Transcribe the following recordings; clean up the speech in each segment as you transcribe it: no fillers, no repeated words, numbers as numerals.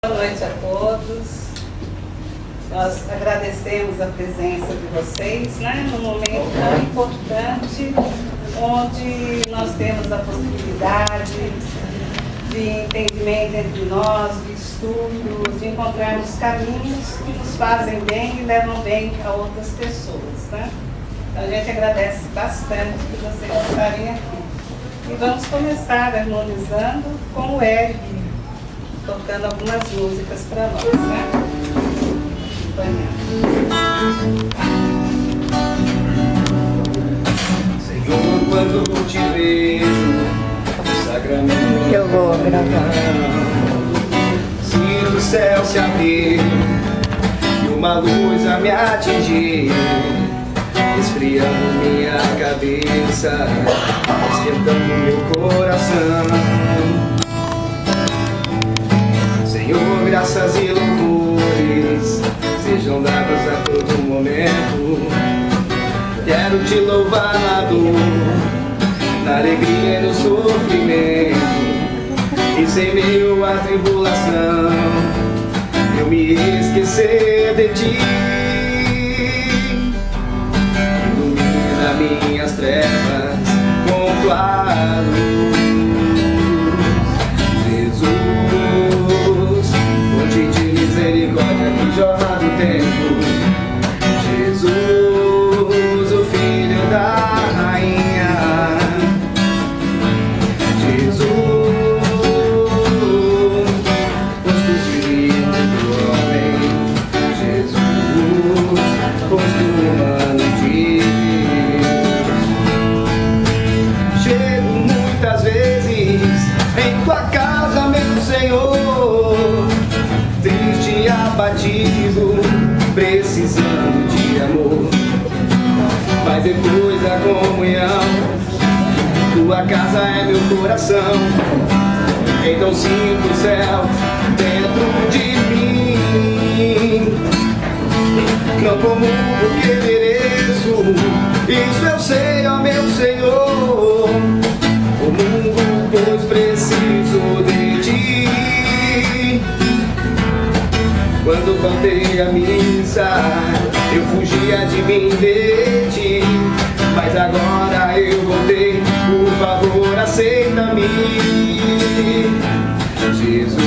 Boa noite a todos. Nós agradecemos a presença de vocês, num momento tão importante, onde nós temos a possibilidade de entendimento entre nós, de estudo, de encontrarmos caminhos que nos fazem bem e levam bem a outras pessoas. Então a gente agradece bastante por vocês estarem aqui. E vamos começar harmonizando com o Eric, tocando algumas músicas para nós, Senhor, quando te vejo no sacramento, eu vou gravar. Sinto o céu se abrir e uma luz a me atingir, esfriando minha cabeça, esquentando meu coração. Senhor, graças e louvores sejam dados a todo momento. Quero te louvar na dor, na alegria e no sofrimento, e sem meio à tribulação eu me esquecer de ti. Ilumina minhas trevas com tua luz, Jesus, fonte de misericórdia que jorra do tempo, Jesus, o Filho da Rainha, Jesus, rosto divino do homem, Jesus, rosto humano de Deus. Chego muitas vezes em tua casa, meu Senhor, triste e abatido, precisando de amor, mas depois da comunhão, tua casa é meu coração. Então sinto o céu dentro de mim. Não comungo porque mereço, isso eu sei, ó meu Senhor. Comungo pois preciso de ti. Quando faltei a missa, eu fugia de mim, de ti, mas agora eu voltei, por favor aceita-me. Jesus,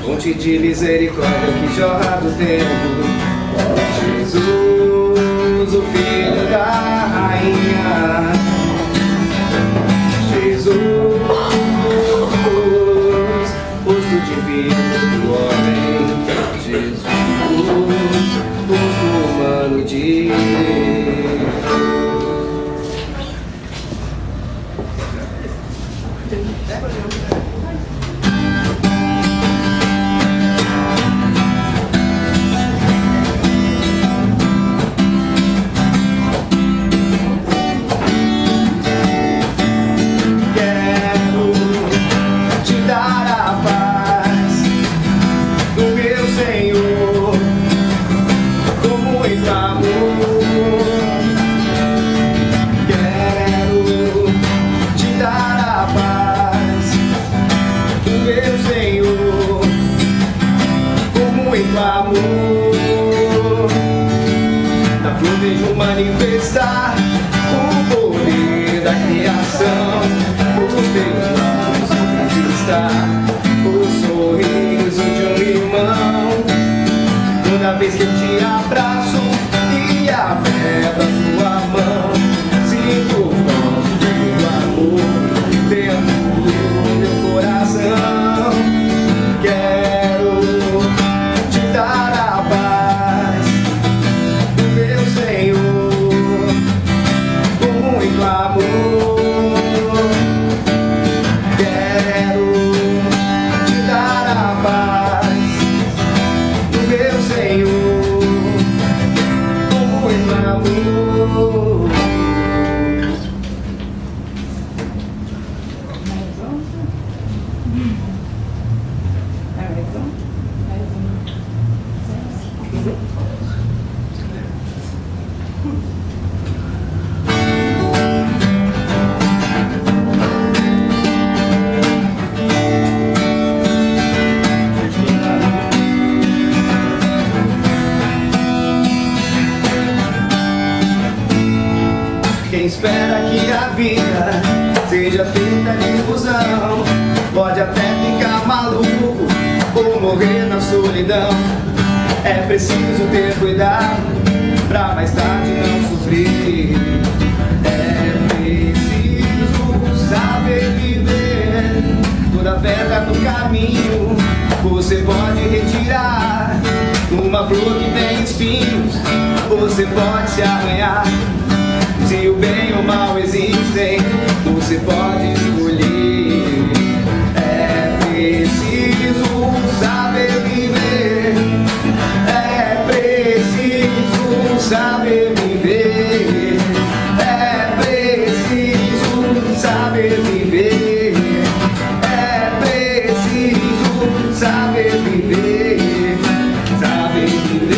fonte de misericórdia que jorra do tempo, Jesus, o Filho da Rainha, Jesus, rosto divino do homem, Jesus, rosto humano de Deus. Quero te dar a paz do meu Senhor, com muito amor. Quero te dar a paz do meu Senhor, com muito amor. Na flor vejo manifestar o poder da criação, os teus lábios conquistar o sorriso de um irmão. Toda vez que eu te abraço e aperto a tua mão, sinto o forte de amor dentro do meu coração. Quero te dar a paz do meu Senhor, com muito amor. Quero te dar a paz do meu Senhor, seja feita de ilusão. Pode até ficar maluco ou morrer na solidão. É preciso ter cuidado pra mais tarde não sofrer. É preciso saber viver. Toda pedra no caminho você pode retirar. Uma flor que tem espinhos você pode se arranhar. Se o bem ou o mal existem, você pode escolher. É preciso saber viver. É preciso saber viver. É preciso saber viver. É preciso saber viver. Saber viver.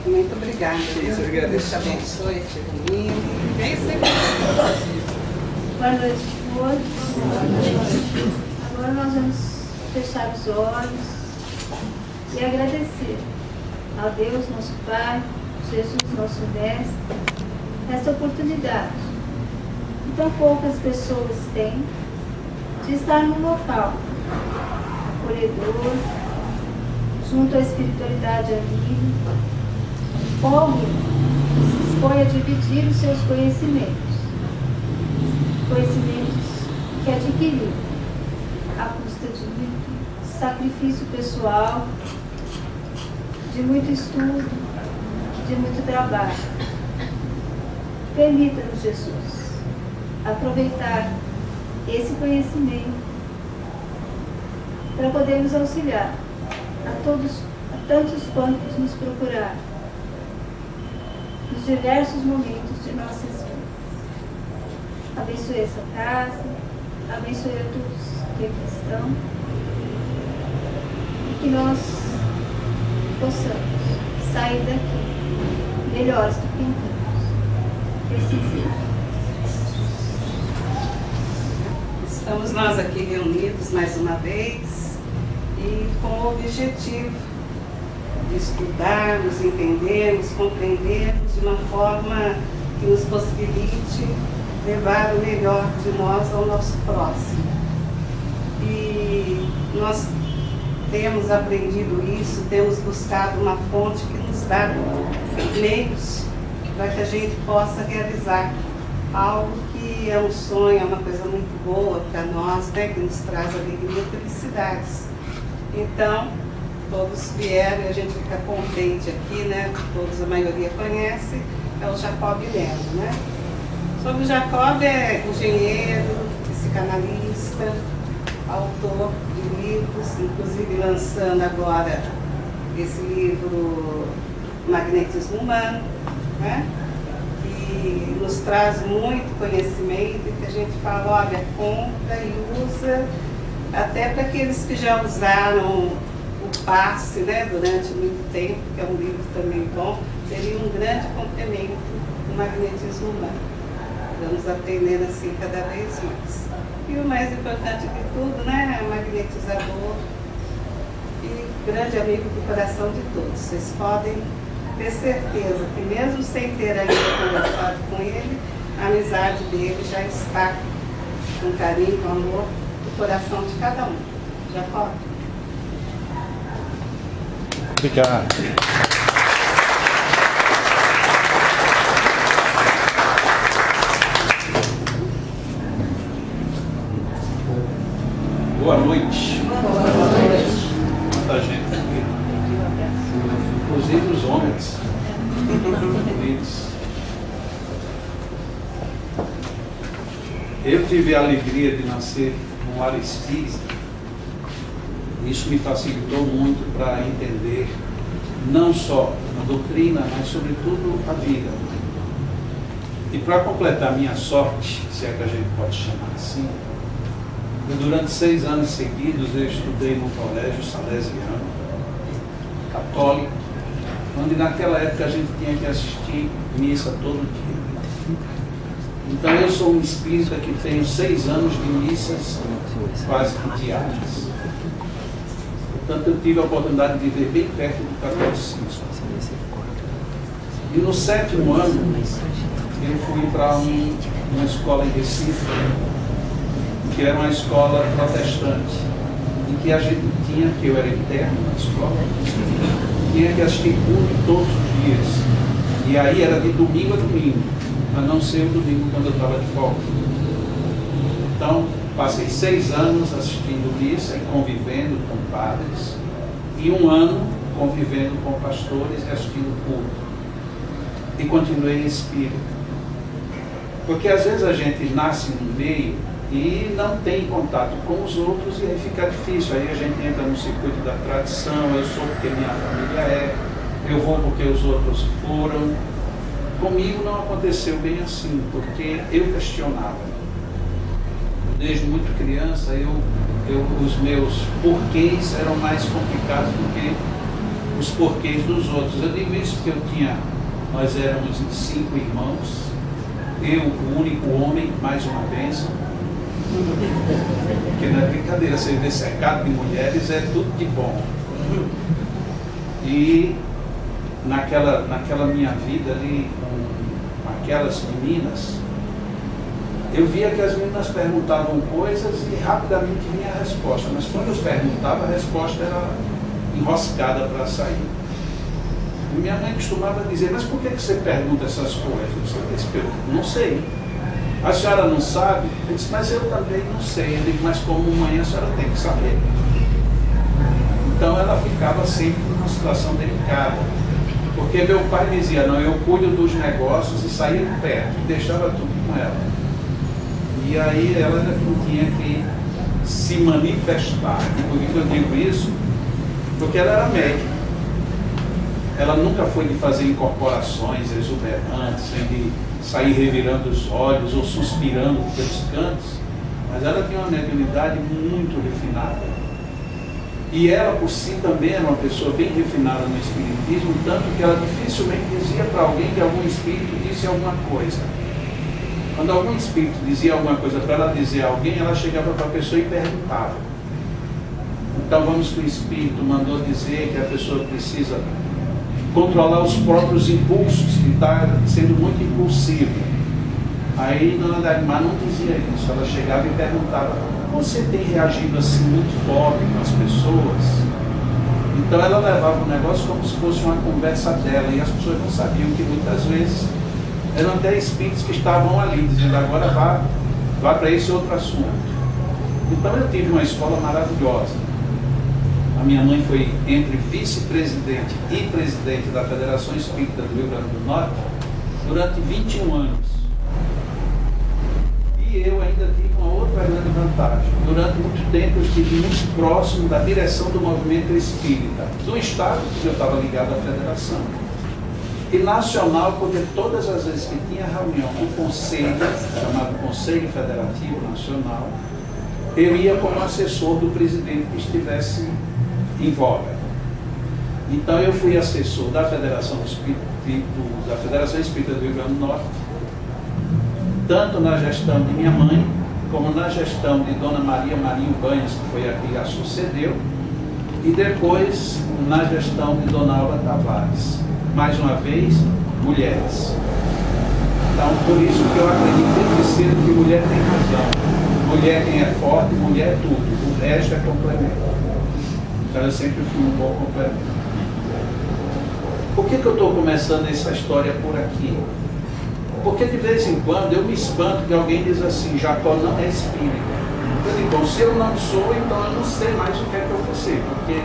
Muito obrigada. Isso, obrigado. Deus te abençoe, te ilumine. Vem sempre. Boa noite a todos. Agora nós vamos fechar os olhos e agradecer ao Deus, nosso Pai, Jesus, nosso Mestre, essa oportunidade que tão poucas pessoas têm de estar num local acolhedor, junto à espiritualidade amiga, povo que se expõe a dividir os seus conhecimentos que adquiriu à custa de muito sacrifício pessoal, de muito estudo, de muito trabalho. Permita-nos, Jesus, aproveitar esse conhecimento para podermos auxiliar a tantos quantos nos procuraram nos diversos momentos de nossas vidas. Abençoe essa casa, abençoe a todos que aqui estão, e que nós possamos sair daqui melhores do que entramos. Que assim seja. Estamos nós aqui reunidos mais uma vez e com o objetivo de estudarmos, entendermos, compreendermos de uma forma que nos possibilite levar o melhor de nós ao nosso próximo. E nós temos aprendido isso, temos buscado uma fonte que nos dá meios para que a gente possa realizar algo que é um sonho, é uma coisa muito boa para nós, né, que nos traz alegria e felicidades. Então, todos vieram e a gente fica contente aqui, né? Todos, a maioria conhece, é o Jacob Leno, né? Sobre o Jacob, é engenheiro, psicanalista, autor de livros, inclusive lançando agora esse livro Magnetismo Humano, né? Que nos traz muito conhecimento e que a gente fala, olha, compra e usa, até para aqueles que já usaram o passe, né, durante muito tempo, que é um livro também bom, seria um grande complemento do magnetismo humano. Vamos aprendendo assim cada vez mais. E o mais importante de tudo, né, é magnetizador e grande amigo do coração de todos. Vocês podem ter certeza que mesmo sem ter ainda conversado com ele, a amizade dele já está com carinho, com amor, no coração de cada um. Jacob? Obrigado. Boa noite. Boa noite. Muita gente aqui. Inclusive os homens. Bonitos. Eu tive a alegria de nascer num lar espírita. Isso me facilitou muito para entender não só a doutrina, mas sobretudo a vida. E para completar minha sorte, se é que a gente pode chamar assim, durante 6 anos seguidos eu estudei num colégio salesiano, católico, onde naquela época a gente tinha que assistir missa todo dia. Então eu sou um espírita que tenho 6 anos de missas quase que diárias. Portanto, eu tive a oportunidade de viver bem perto do catolicismo. E no 7º ano, eu fui para uma escola em Recife, que era uma escola protestante, em que a gente tinha, que eu era interno na escola, tinha que assistir culto todos os dias. E aí era de domingo a domingo, a não ser o domingo quando eu estava de folga. Então, passei 6 anos assistindo missa e convivendo com padres, e 1 ano convivendo com pastores e assistindo culto. E continuei espírita. Porque às vezes a gente nasce no meio e não tem contato com os outros e aí fica difícil. Aí a gente entra no circuito da tradição, eu sou porque minha família é, eu vou porque os outros foram. Comigo não aconteceu bem assim, porque eu questionava. Desde muito criança, os meus porquês eram mais complicados do que os porquês dos outros. Eu digo isso porque nós éramos 5 irmãos, eu, o único homem, mais uma bênção. Porque não é brincadeira, você vê cercado de mulheres, é tudo de bom. E naquela minha vida ali, com aquelas meninas, eu via que as meninas perguntavam coisas e rapidamente vinha a resposta. Mas quando eu perguntava, a resposta era enroscada para sair. E minha mãe costumava dizer, mas por que você pergunta essas coisas? Eu disse, eu não sei. A senhora não sabe? Eu disse, mas eu também não sei. Eu digo, mas como mãe a senhora tem que saber. Então ela ficava sempre numa situação delicada. Porque meu pai dizia, não, eu cuido dos negócios e saía de perto, e deixava tudo com ela. E aí ela tinha que se manifestar. Por que eu digo isso? Porque ela era médica. Ela nunca foi de fazer incorporações exuberantes, nem de sair revirando os olhos ou suspirando pelos cantos, mas ela tinha uma mediunidade muito refinada. E ela, por si, também era uma pessoa bem refinada no espiritismo, tanto que ela dificilmente dizia para alguém que algum espírito disse alguma coisa. Quando algum espírito dizia alguma coisa para ela dizer a alguém, ela chegava para a pessoa e perguntava. Então vamos que o espírito mandou dizer que a pessoa precisa controlar os próprios impulsos, que está sendo muito impulsivo. Aí Dona Dagmar não dizia isso, ela chegava e perguntava, você tem reagido assim muito forte com as pessoas? Então ela levava o negócio como se fosse uma conversa dela, e as pessoas não sabiam que muitas vezes eram até espíritos que estavam ali, dizendo agora vá para esse outro assunto. Então eu tive uma escola maravilhosa. A minha mãe foi entre vice-presidente e presidente da Federação Espírita do Rio Grande do Norte durante 21 anos. E eu ainda tive uma outra grande vantagem. Durante muito tempo eu estive muito próximo da direção do movimento espírita do Estado, porque eu estava ligado à Federação, e nacional, porque todas as vezes que tinha reunião com o Conselho, chamado Conselho Federativo Nacional, eu ia como assessor do presidente que estivesse em voga. Então eu fui assessor da Federação Espírita do Rio Grande do Norte, tanto na gestão de minha mãe, como na gestão de Dona Maria Marinho Banhas, que foi a que a sucedeu, e depois na gestão de Dona Alba Tavares. Mais uma vez, mulheres. Então, por isso que eu acredito desde cedo que mulher tem razão. Mulher quem é forte, mulher é tudo. O resto é complemento. Então eu sempre fui um bom complemento. Por que eu estou começando essa história por aqui? Porque de vez em quando eu me espanto que alguém diz assim, Jacó não é espírita. Eu digo, bom, se eu não sou, então eu não sei mais o que é que eu vou ser. Porque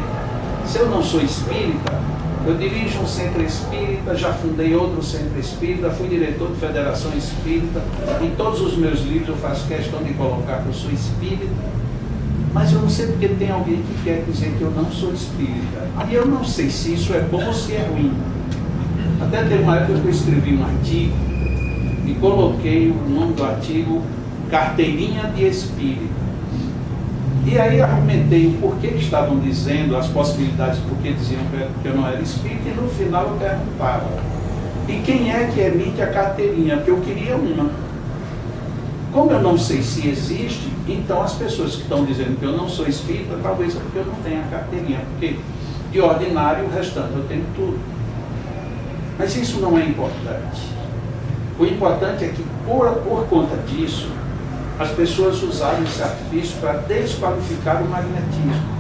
se eu não sou espírita, eu dirijo um centro espírita, já fundei outro centro espírita, fui diretor de Federação Espírita. Em todos os meus livros eu faço questão de colocar que eu sou espírita. Mas eu não sei porque tem alguém que quer dizer que eu não sou espírita. Aí eu não sei se isso é bom ou se é ruim. Até teve uma época que eu escrevi um artigo e coloquei o nome do artigo Carteirinha de Espírita. E aí argumentei o porquê que estavam dizendo, as possibilidades, porque diziam que eu não era espírita, e no final eu perguntava, e quem é que emite a carteirinha? Porque eu queria uma. Como eu não sei se existe, então as pessoas que estão dizendo que eu não sou espírita, talvez é porque eu não tenho a carteirinha, porque de ordinário, o restante eu tenho tudo. Mas isso não é importante. O importante é que, por conta disso, as pessoas usaram esse artifício para desqualificar o magnetismo.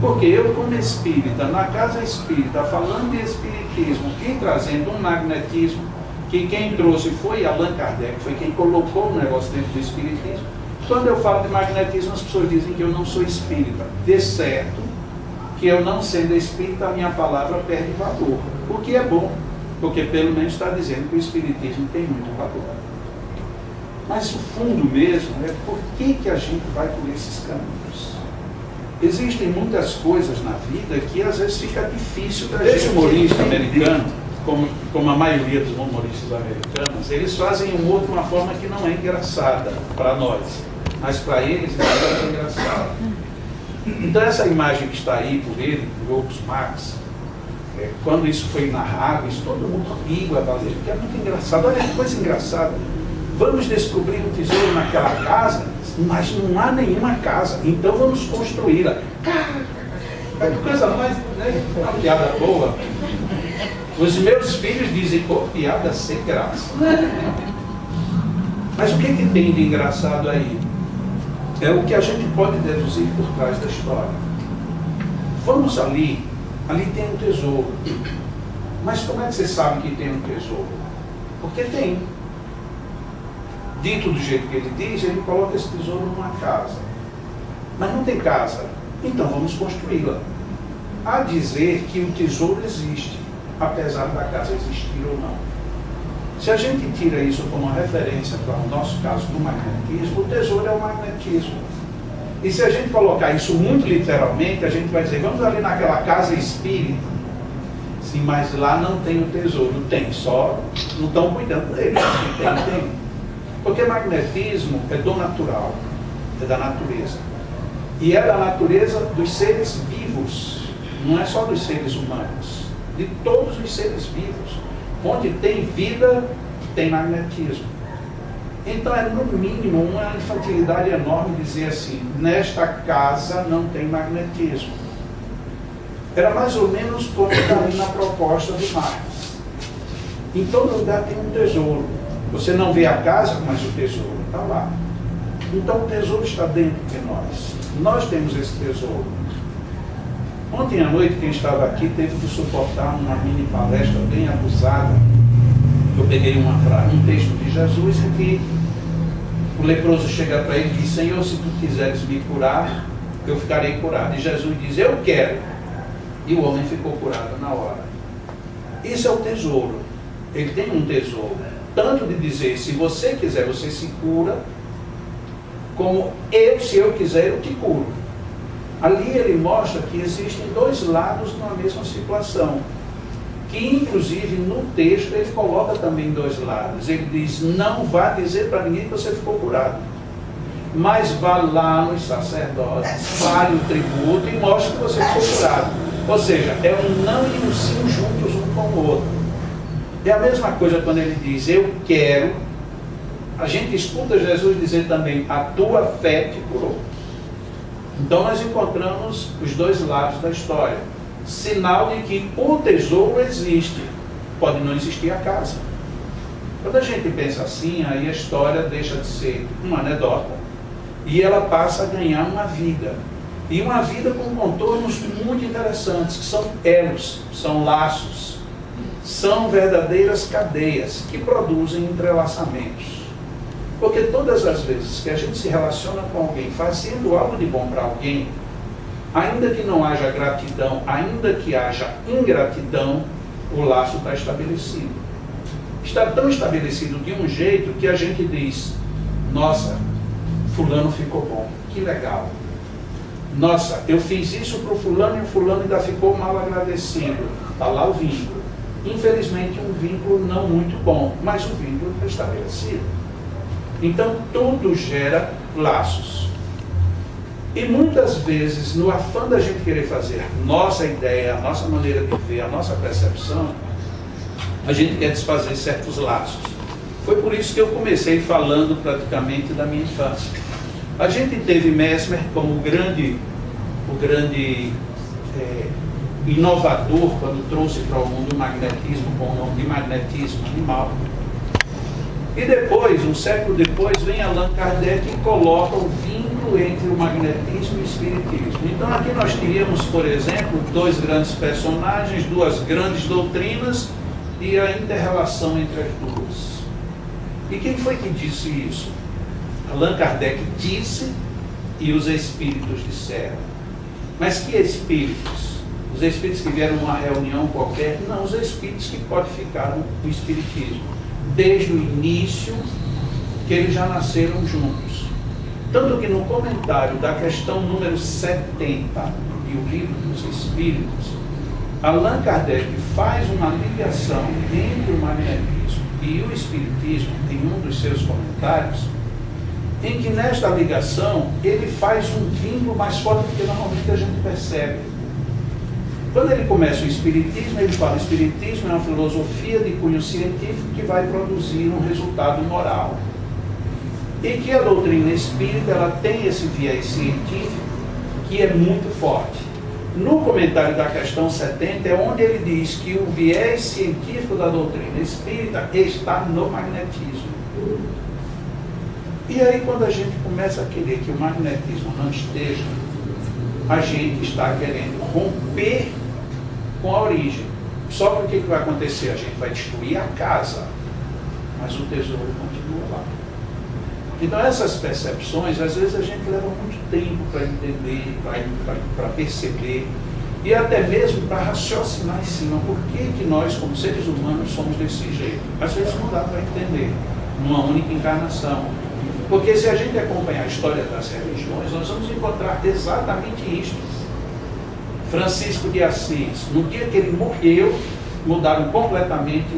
Porque eu, como espírita, na casa espírita, falando de espiritismo e trazendo um magnetismo, que quem trouxe foi Allan Kardec, foi quem colocou o negócio dentro do espiritismo. Quando eu falo de magnetismo, as pessoas dizem que eu não sou espírita. De certo que eu, não sendo espírita, a minha palavra perde valor. O que é bom, porque pelo menos está dizendo que o espiritismo tem muito valor. Mas o fundo mesmo é por que a gente vai por esses caminhos. Existem muitas coisas na vida que às vezes fica difícil para esse humorista americano, como a maioria dos humoristas americanos, eles fazem humor de uma forma que não é engraçada para nós, mas para eles é engraçado. Então essa imagem que está aí por ele, por Opus Max, quando isso foi narrado, isso todo mundo riu a valer, porque é muito engraçado. Olha que coisa engraçada. Vamos descobrir um tesouro naquela casa, mas não há nenhuma casa, então vamos construí-la. Que coisa mais, né? Uma piada boa. Os meus filhos dizem, pô, piada sem graça. Mas o que tem de engraçado aí? É o que a gente pode deduzir por trás da história. Vamos ali tem um tesouro. Mas como é que você sabe que tem um tesouro? Porque tem. Dito do jeito que ele diz, ele coloca esse tesouro numa casa. Mas não tem casa. Então vamos construí-la. A dizer que o tesouro existe, apesar da casa existir ou não. Se a gente tira isso como uma referência para o nosso caso do magnetismo, o tesouro é o magnetismo. E se a gente colocar isso muito literalmente, a gente vai dizer, vamos ali naquela casa espírita. Sim, mas lá não tem o tesouro. Tem, só não estão cuidando dele. Tem. Porque magnetismo é do natural, é da natureza. E é da natureza dos seres vivos, não é só dos seres humanos, de todos os seres vivos. Onde tem vida, tem magnetismo. Então é no mínimo uma infantilidade enorme dizer assim, nesta casa não tem magnetismo. Era mais ou menos como está ali na proposta do Marx. Em todo lugar tem um tesouro. Você não vê a casa, mas o tesouro está lá. Então o tesouro está dentro de nós. Nós temos esse tesouro. Ontem à noite, quem estava aqui teve que suportar uma mini palestra bem abusada. Eu peguei um texto de Jesus em que o leproso chega para ele e diz, Senhor, se tu quiseres me curar, eu ficarei curado. E Jesus diz, eu quero. E o homem ficou curado na hora. Isso é o tesouro. Ele tem um tesouro. Tanto de dizer, se você quiser, você se cura, como se eu quiser, eu te curo. Ali ele mostra que existem dois lados numa mesma situação, que inclusive no texto ele coloca também dois lados. Ele diz, não vá dizer para ninguém que você ficou curado, mas vá lá nos sacerdotes, pague o tributo e mostre que você ficou curado. Ou seja, é um não e um sim juntos um com o outro. É a mesma coisa quando ele diz, eu quero. A gente escuta Jesus dizer também, a tua fé te curou. Então nós encontramos os dois lados da história. Sinal de que o tesouro existe. Pode não existir a casa. Quando a gente pensa assim, aí a história deixa de ser uma anedota e ela passa a ganhar uma vida. E uma vida com contornos muito interessantes, que são elos, são laços, são verdadeiras cadeias que produzem entrelaçamentos. Porque todas as vezes que a gente se relaciona com alguém, fazendo algo de bom para alguém, ainda que não haja gratidão, ainda que haja ingratidão, o laço está estabelecido. Está tão estabelecido de um jeito que a gente diz, nossa, fulano ficou bom, que legal. Nossa, eu fiz isso para o fulano e o fulano ainda ficou mal agradecido. Está lá o vínculo. Infelizmente um vínculo não muito bom, mas o vínculo está estabelecido. Então tudo gera laços. E muitas vezes, no afã da gente querer fazer nossa ideia, a nossa maneira de ver, a nossa percepção, a gente quer desfazer certos laços. Foi por isso que eu comecei falando praticamente da minha infância. A gente teve Mesmer como o grande inovador quando trouxe para o mundo o magnetismo com o nome de magnetismo animal. E depois, um século depois, vem Allan Kardec e coloca o vínculo entre o magnetismo e o espiritismo. Então aqui nós teríamos, por exemplo, dois grandes personagens, duas grandes doutrinas e a inter-relação entre as duas. E quem foi que disse isso? Allan Kardec disse e os espíritos disseram. Mas que espíritos? Os espíritos que vieram numa reunião qualquer? Não, os espíritos que codificaram o espiritismo. Desde o início, que eles já nasceram juntos. Tanto que no comentário da questão número 70 de O Livro dos Espíritos, Allan Kardec faz uma ligação entre o magnetismo e o espiritismo em um dos seus comentários, em que nesta ligação ele faz um vínculo mais forte do que normalmente a gente percebe. Quando ele começa o espiritismo, ele fala: o espiritismo é uma filosofia de cunho científico que vai produzir um resultado moral. E que a doutrina espírita ela tem esse viés científico que é muito forte. No comentário da questão 70 é onde ele diz que o viés científico da doutrina espírita está no magnetismo. E aí quando a gente começa a querer que o magnetismo não esteja, a gente está querendo romper com a origem. Só que o que vai acontecer? A gente vai destruir a casa, mas o tesouro continua lá. Então essas percepções, às vezes a gente leva muito tempo para entender, para perceber, e até mesmo para raciocinar em cima. Por que nós, como seres humanos, somos desse jeito? Às vezes não dá para entender, numa única encarnação. Porque se a gente acompanhar a história das religiões, nós vamos encontrar exatamente isto. Francisco de Assis, no dia que ele morreu, mudaram completamente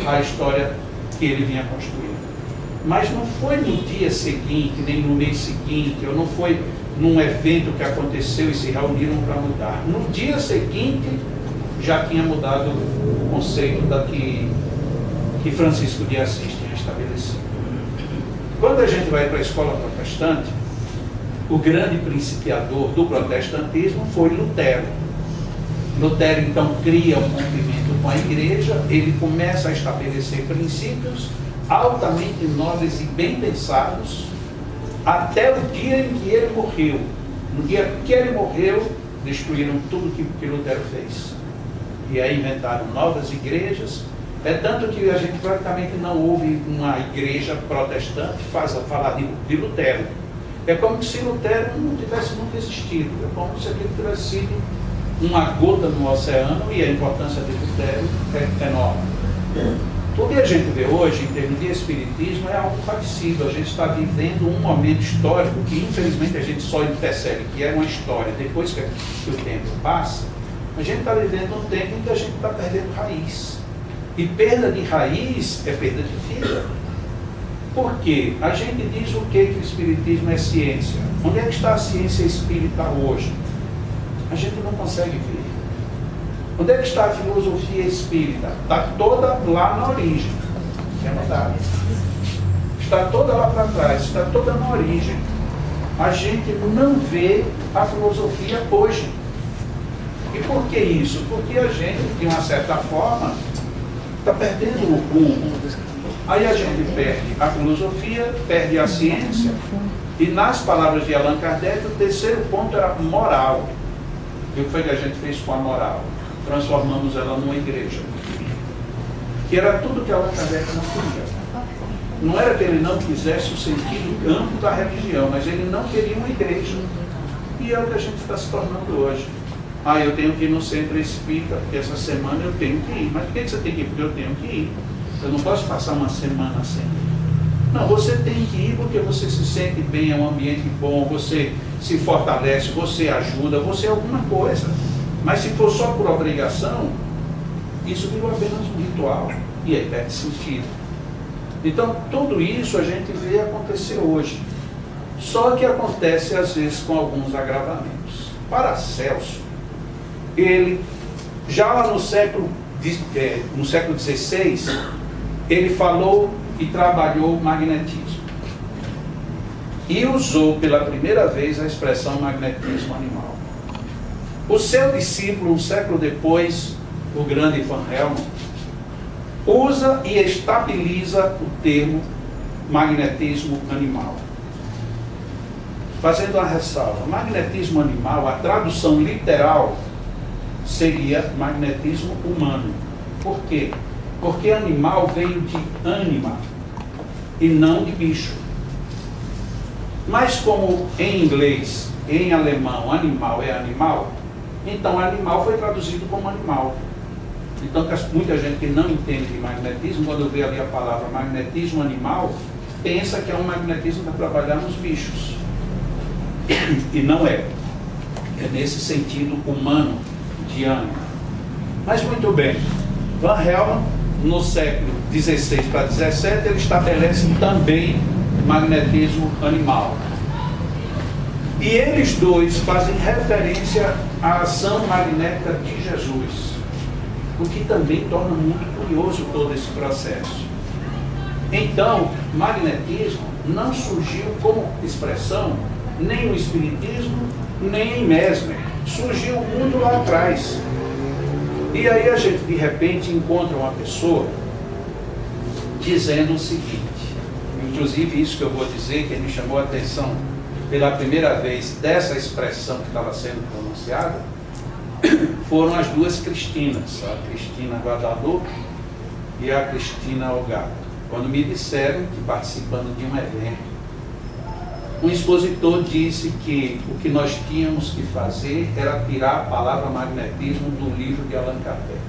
a história que ele vinha construindo. Mas não foi no dia seguinte, nem no mês seguinte, ou não foi num evento que aconteceu e se reuniram para mudar. No dia seguinte, já tinha mudado o conceito que Francisco de Assis tinha estabelecido. Quando a gente vai para a escola protestante, o grande principiador do protestantismo foi Lutero. Lutero, então, cria um rompimento com a igreja, ele começa a estabelecer princípios altamente nobres e bem pensados, até o dia em que ele morreu. No dia que ele morreu, destruíram tudo que Lutero fez. E aí inventaram novas igrejas. É tanto que a gente praticamente não ouve uma igreja protestante falar de Lutero. É como se Lutero não tivesse nunca existido. É como se aquilo tivesse sido uma gota no oceano, e a importância de Lutero é enorme. O que a gente vê hoje, em termos de espiritismo, é algo parecido. A gente está vivendo um momento histórico que, infelizmente, a gente só percebe que é uma história depois que o tempo passa. A gente está vivendo um tempo em que a gente está perdendo raiz. E perda de raiz é perda de vida. Por quê? A gente diz o que o espiritismo é ciência. Onde é que está a ciência espírita hoje? A gente não consegue ver. Onde é que está a filosofia espírita? Está toda lá na origem, que é verdade. Está toda lá para trás, está toda na origem. A gente não vê a filosofia hoje. E por que isso? Porque a gente, de uma certa forma, está perdendo o rumo. Aí a gente perde a filosofia, perde a ciência, e nas palavras de Allan Kardec, o terceiro ponto era moral. E o que foi que a gente fez com a moral? Transformamos ela numa igreja. Que era tudo que Allan Kardec não queria. Não era que ele não quisesse o sentido amplo da religião, mas ele não queria uma igreja. E é o que a gente está se tornando hoje. Ah, eu tenho que ir no centro espírita, porque essa semana eu tenho que ir. Mas por que você tem que ir? Porque eu tenho que ir. Eu não posso passar uma semana sem ir. Não, você tem que ir porque você se sente bem, é um ambiente bom, você se fortalece, você ajuda, você é alguma coisa. Mas se for só por obrigação, isso virou apenas um ritual e aí perde sentido. Então, tudo isso a gente vê acontecer hoje. Só que acontece às vezes com alguns agravamentos. Paracelso, ele, já lá no século XVI, ele falou e trabalhou o magnetismo. E usou pela primeira vez a expressão magnetismo animal. O seu discípulo, um século depois, o grande Van Helmont, usa e estabiliza o termo magnetismo animal. Fazendo uma ressalva, magnetismo animal, a tradução literal seria magnetismo humano. Por quê? Porque animal veio de ânima e não de bicho. Mas como em inglês, em alemão, animal é animal, então animal foi traduzido como animal. Então muita gente que não entende de magnetismo, quando vê ali a palavra magnetismo animal, pensa que é um magnetismo para trabalhar nos bichos. E não é. É nesse sentido humano, de ânimo. Mas muito bem, Van Helmont, no século XVI para XVII, ele estabelece também magnetismo animal. E eles dois fazem referência à ação magnética de Jesus, o que também torna muito curioso todo esse processo. Então, magnetismo não surgiu como expressão nem no Espiritismo, nem em Mesmer. Surgiu muito lá atrás. E aí a gente, de repente, encontra uma pessoa dizendo o seguinte, inclusive isso que eu vou dizer, que me chamou a atenção pela primeira vez dessa expressão que estava sendo pronunciada, foram as duas Cristinas, a Cristina Guadalupe e a Cristina Ogato. Quando me disseram que, participando de um evento, um expositor disse que o que nós tínhamos que fazer era tirar a palavra magnetismo do livro de Allan Kardec.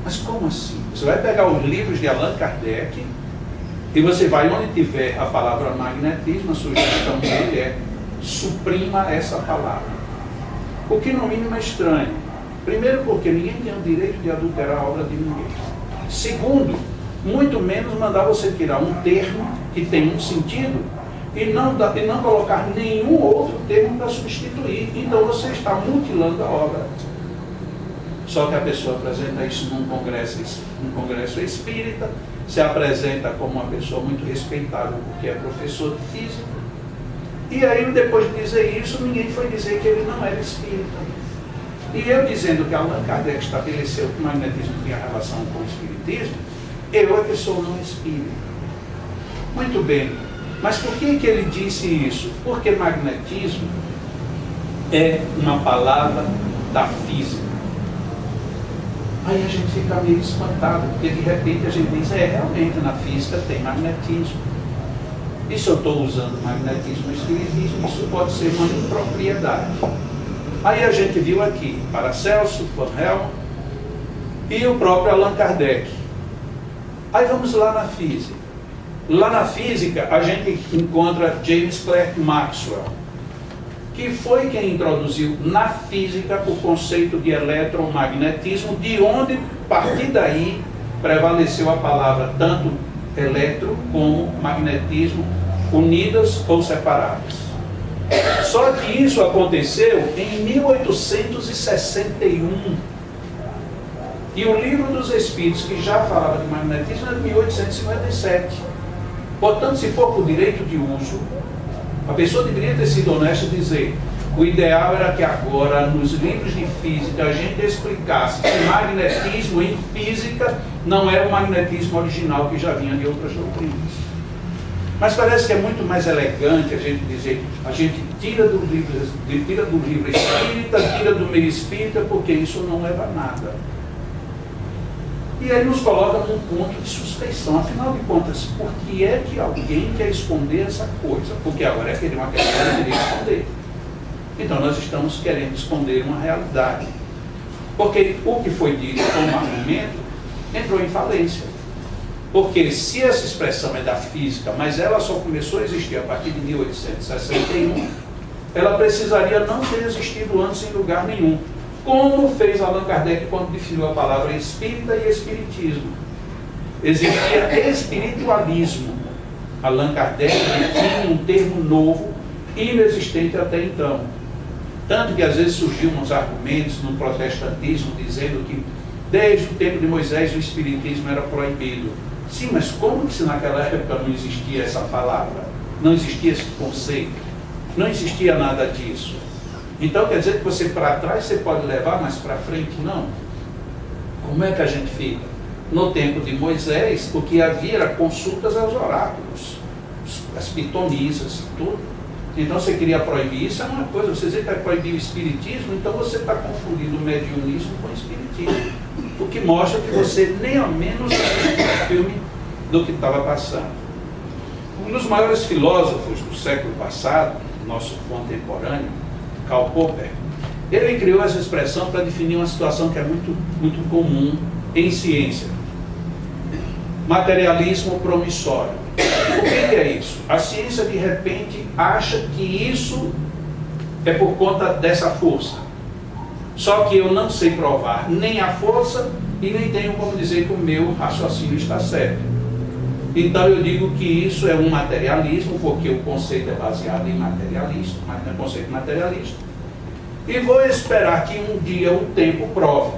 Mas como assim? Você vai pegar os livros de Allan Kardec e você vai onde tiver a palavra magnetismo, a sugestão dele é suprima essa palavra. O que no mínimo é estranho. Primeiro porque ninguém tem o direito de adulterar a obra de ninguém. Segundo, muito menos mandar você tirar um termo que tem um sentido e não colocar nenhum outro termo para substituir. Então você está mutilando a obra. Só que a pessoa apresenta isso num congresso espírita, se apresenta como uma pessoa muito respeitável porque é professor de física. E aí, depois de dizer isso, ninguém foi dizer que ele não era espírita. E eu dizendo que Allan Kardec estabeleceu que o magnetismo tinha relação com o espiritismo, eu é que sou não espírita. Muito bem. Mas por que ele disse isso? Porque magnetismo é uma palavra da física. Aí a gente fica meio espantado, porque de repente a gente diz, realmente na física tem magnetismo. E se eu estou usando magnetismo no espiritismo, isso pode ser uma impropriedade. Aí a gente viu aqui, Paracelso, Van Helmont e o próprio Allan Kardec. Aí vamos lá na física. Lá na física a gente encontra James Clerk Maxwell, que foi quem introduziu na física o conceito de eletromagnetismo, de onde, a partir daí, prevaleceu a palavra tanto eletro como magnetismo, unidas ou separadas. Só que isso aconteceu em 1861. E o Livro dos Espíritos, que já falava de magnetismo, é de 1857. Portanto, se for por direito de uso, a pessoa deveria ter sido honesta e dizer: o ideal era que agora, nos livros de física, a gente explicasse que magnetismo em física não era o magnetismo original que já vinha de outras doutrinas. Mas parece que é muito mais elegante a gente dizer, a gente tira do livro espírita, tira do meio espírita, porque isso não leva a nada. E aí nos coloca num ponto de suspeição. Afinal de contas, por que é que alguém quer esconder essa coisa? Porque agora é uma questão de querer esconder. Então nós estamos querendo esconder uma realidade. Porque o que foi dito como argumento entrou em falência. Porque se essa expressão é da física, mas ela só começou a existir a partir de 1861, ela precisaria não ter existido antes em lugar nenhum. Como fez Allan Kardec quando definiu a palavra espírita e espiritismo. Existia espiritualismo. Allan Kardec define um termo novo, inexistente até então. Tanto que às vezes surgiam uns argumentos no protestantismo dizendo que desde o tempo de Moisés o espiritismo era proibido. Sim, mas como que se naquela época não existia essa palavra? Não existia esse conceito? Não existia nada disso? Então quer dizer que você para trás você pode levar, mas para frente não? Como é que a gente fica? No tempo de Moisés, o que havia era consultas aos oráculos, as pitonisas e tudo. Então você queria proibir, isso é uma coisa, você dizer que vai proibir o espiritismo, então você está confundindo o mediunismo com o espiritismo. O que mostra que você nem ao menos sabe o filme do que estava passando. Um dos maiores filósofos do século passado, nosso contemporâneo, Karl Popper, ele criou essa expressão para definir uma situação que é muito comum em ciência. Materialismo promissório. O que é isso? A ciência de repente acha que isso é por conta dessa força. Só que eu não sei provar nem a força e nem tenho como dizer que o meu raciocínio está certo. Então eu digo que isso é um materialismo, porque o conceito é baseado em materialista, mas não é conceito materialista. E vou esperar que um dia o tempo prove.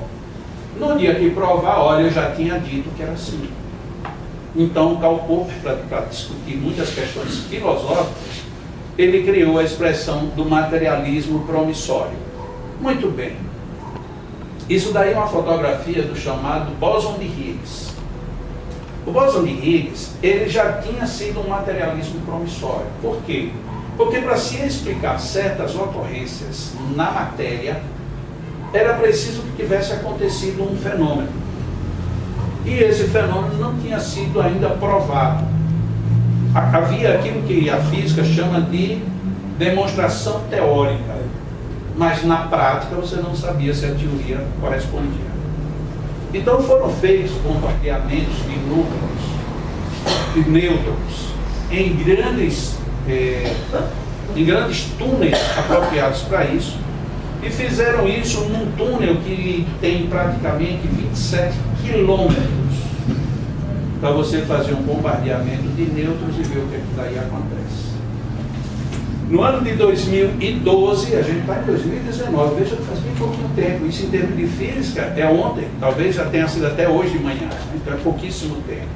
No dia que provar, olha, eu já tinha dito que era assim. Então, Karl Popper, para discutir muitas questões filosóficas, ele criou a expressão do materialismo promissório. Muito bem. Isso daí é uma fotografia do chamado bóson de Higgs. O bóson de Higgs, ele já tinha sido um materialismo promissório. Por quê? Porque para se explicar certas ocorrências na matéria, era preciso que tivesse acontecido um fenômeno. E esse fenômeno não tinha sido ainda provado. Havia aquilo que a física chama de demonstração teórica, mas na prática você não sabia se a teoria correspondia. Então foram feitos bombardeamentos de núcleos, de nêutrons, em grandes túneis apropriados para isso, e fizeram isso num túnel que tem praticamente 27 quilômetros, para você fazer um bombardeamento de nêutrons e ver o que daí acontece. No ano de 2012, a gente está em 2019, veja que faz bem pouquinho tempo, isso em termos de física é ontem, talvez já tenha sido até hoje de manhã, então é pouquíssimo tempo.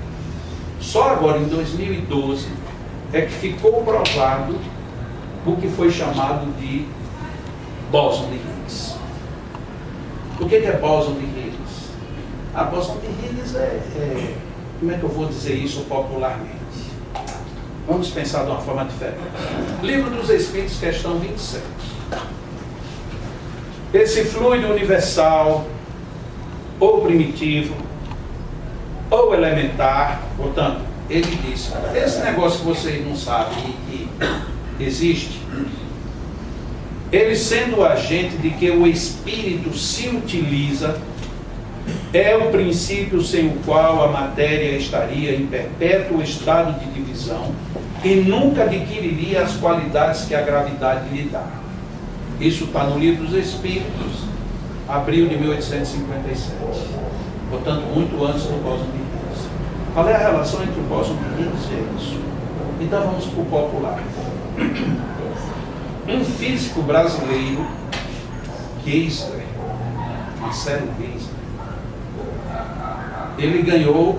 Só agora em 2012 é que ficou provado o que foi chamado de bóson de Higgs. O que é bóson de Higgs? A bóson de Higgs como é que eu vou dizer isso popularmente? Vamos pensar de uma forma diferente. Livro dos Espíritos, questão 27. Esse fluido universal, ou primitivo, ou elementar, portanto, ele diz, esse negócio que vocês não sabem que existe, ele sendo o agente de que o espírito se utiliza, é o princípio sem o qual a matéria estaria em perpétuo estado de divisão e nunca adquiriria as qualidades que a gravidade lhe dá. Isso está no Livro dos Espíritos, abril de 1857. Portanto, muito antes do bóson de Higgs. Qual é a relação entre o bóson de Higgs e isso? Então vamos para o popular. Um físico brasileiro, Geisler, Marcelo Geisler, ele ganhou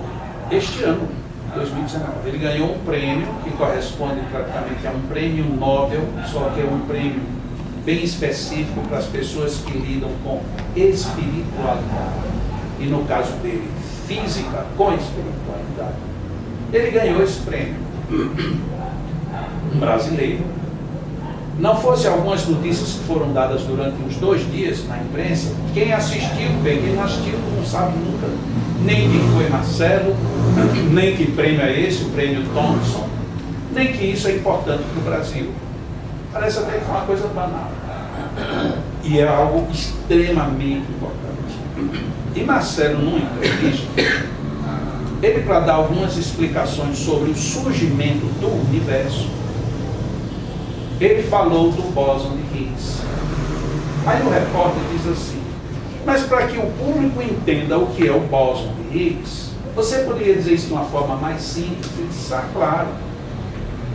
este ano, 2019, ele ganhou um prêmio que corresponde praticamente a um prêmio Nobel, só que é um prêmio bem específico para as pessoas que lidam com espiritualidade. E no caso dele, física com espiritualidade. Ele ganhou esse prêmio. Um brasileiro. Não fosse algumas notícias que foram dadas durante uns 2 dias na imprensa, quem assistiu bem, quem não assistiu não sabe nunca nem quem foi Marcelo, nem que prêmio é esse, o prêmio Thomson, nem que isso é importante para o Brasil. Parece até que é uma coisa banal. E é algo extremamente importante. E Marcelo, numa entrevista, ele, para dar algumas explicações sobre o surgimento do universo, ele falou do bóson de Higgs. Aí o repórter diz assim, mas para que o público entenda o que é o bóson de Higgs, você poderia dizer isso de uma forma mais simples e dizer, claro.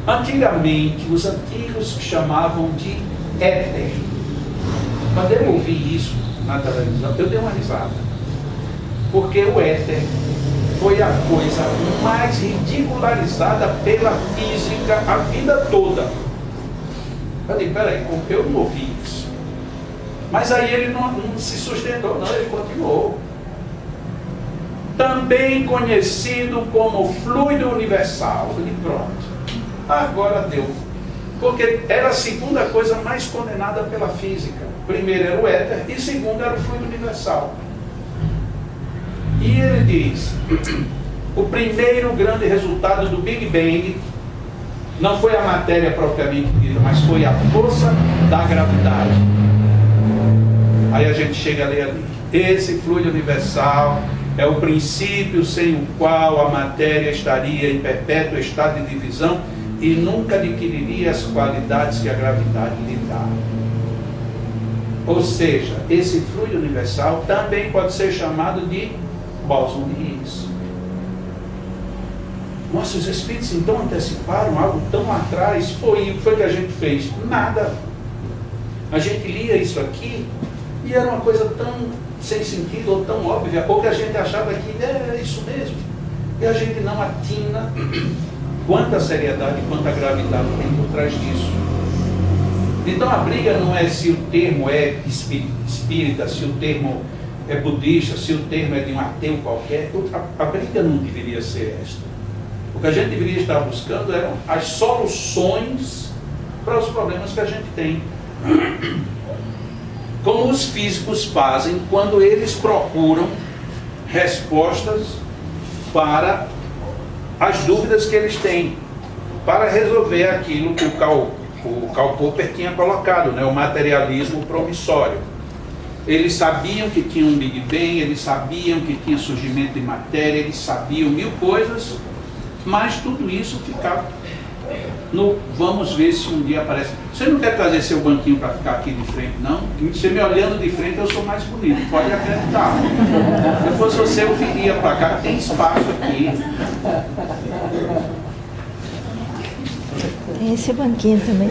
Antigamente, os antigos chamavam de éter. Quando eu ouvi isso na televisão, eu dei uma risada. Porque o éter foi a coisa mais ridicularizada pela física a vida toda. Eu digo, peraí, eu não ouvi isso. Mas aí ele não se sustentou, não, ele continuou. Também conhecido como fluido universal. Eu digo, pronto, agora deu. Porque era a segunda coisa mais condenada pela física. Primeiro era o éter e segundo era o fluido universal. E ele diz, o primeiro grande resultado do Big Bang não foi a matéria propriamente dita, mas foi a força da gravidade. Aí a gente chega a ler ali. Esse fluido universal é o princípio sem o qual a matéria estaria em perpétuo estado de divisão e nunca adquiriria as qualidades que a gravidade lhe dá. Ou seja, esse fluido universal também pode ser chamado de bóson de Higgs. Nossos espíritos então anteciparam algo tão lá atrás. O que foi que a gente fez? Nada. A gente lia isso aqui e era uma coisa tão sem sentido ou tão óbvia, ou que a gente achava que é isso mesmo. E a gente não atina quanta seriedade, quanta gravidade tem por trás disso. Então a briga não é se o termo é espírita, se o termo é budista, se o termo é de um ateu qualquer. A briga não deveria ser esta. O que a gente deveria estar buscando eram as soluções para os problemas que a gente tem. Como os físicos fazem quando eles procuram respostas para as dúvidas que eles têm, para resolver aquilo que o Karl Popper tinha colocado, né, o materialismo promissório. Eles sabiam que tinha um Big Bang, eles sabiam que tinha surgimento de matéria, eles sabiam mil coisas, mas tudo isso ficava no vamos ver se um dia aparece. Você não quer trazer seu banquinho para ficar aqui de frente, não? Você me olhando de frente, eu sou mais bonito, pode acreditar. Se eu fosse você, eu viria para cá, tem espaço aqui. Tem esse banquinho também.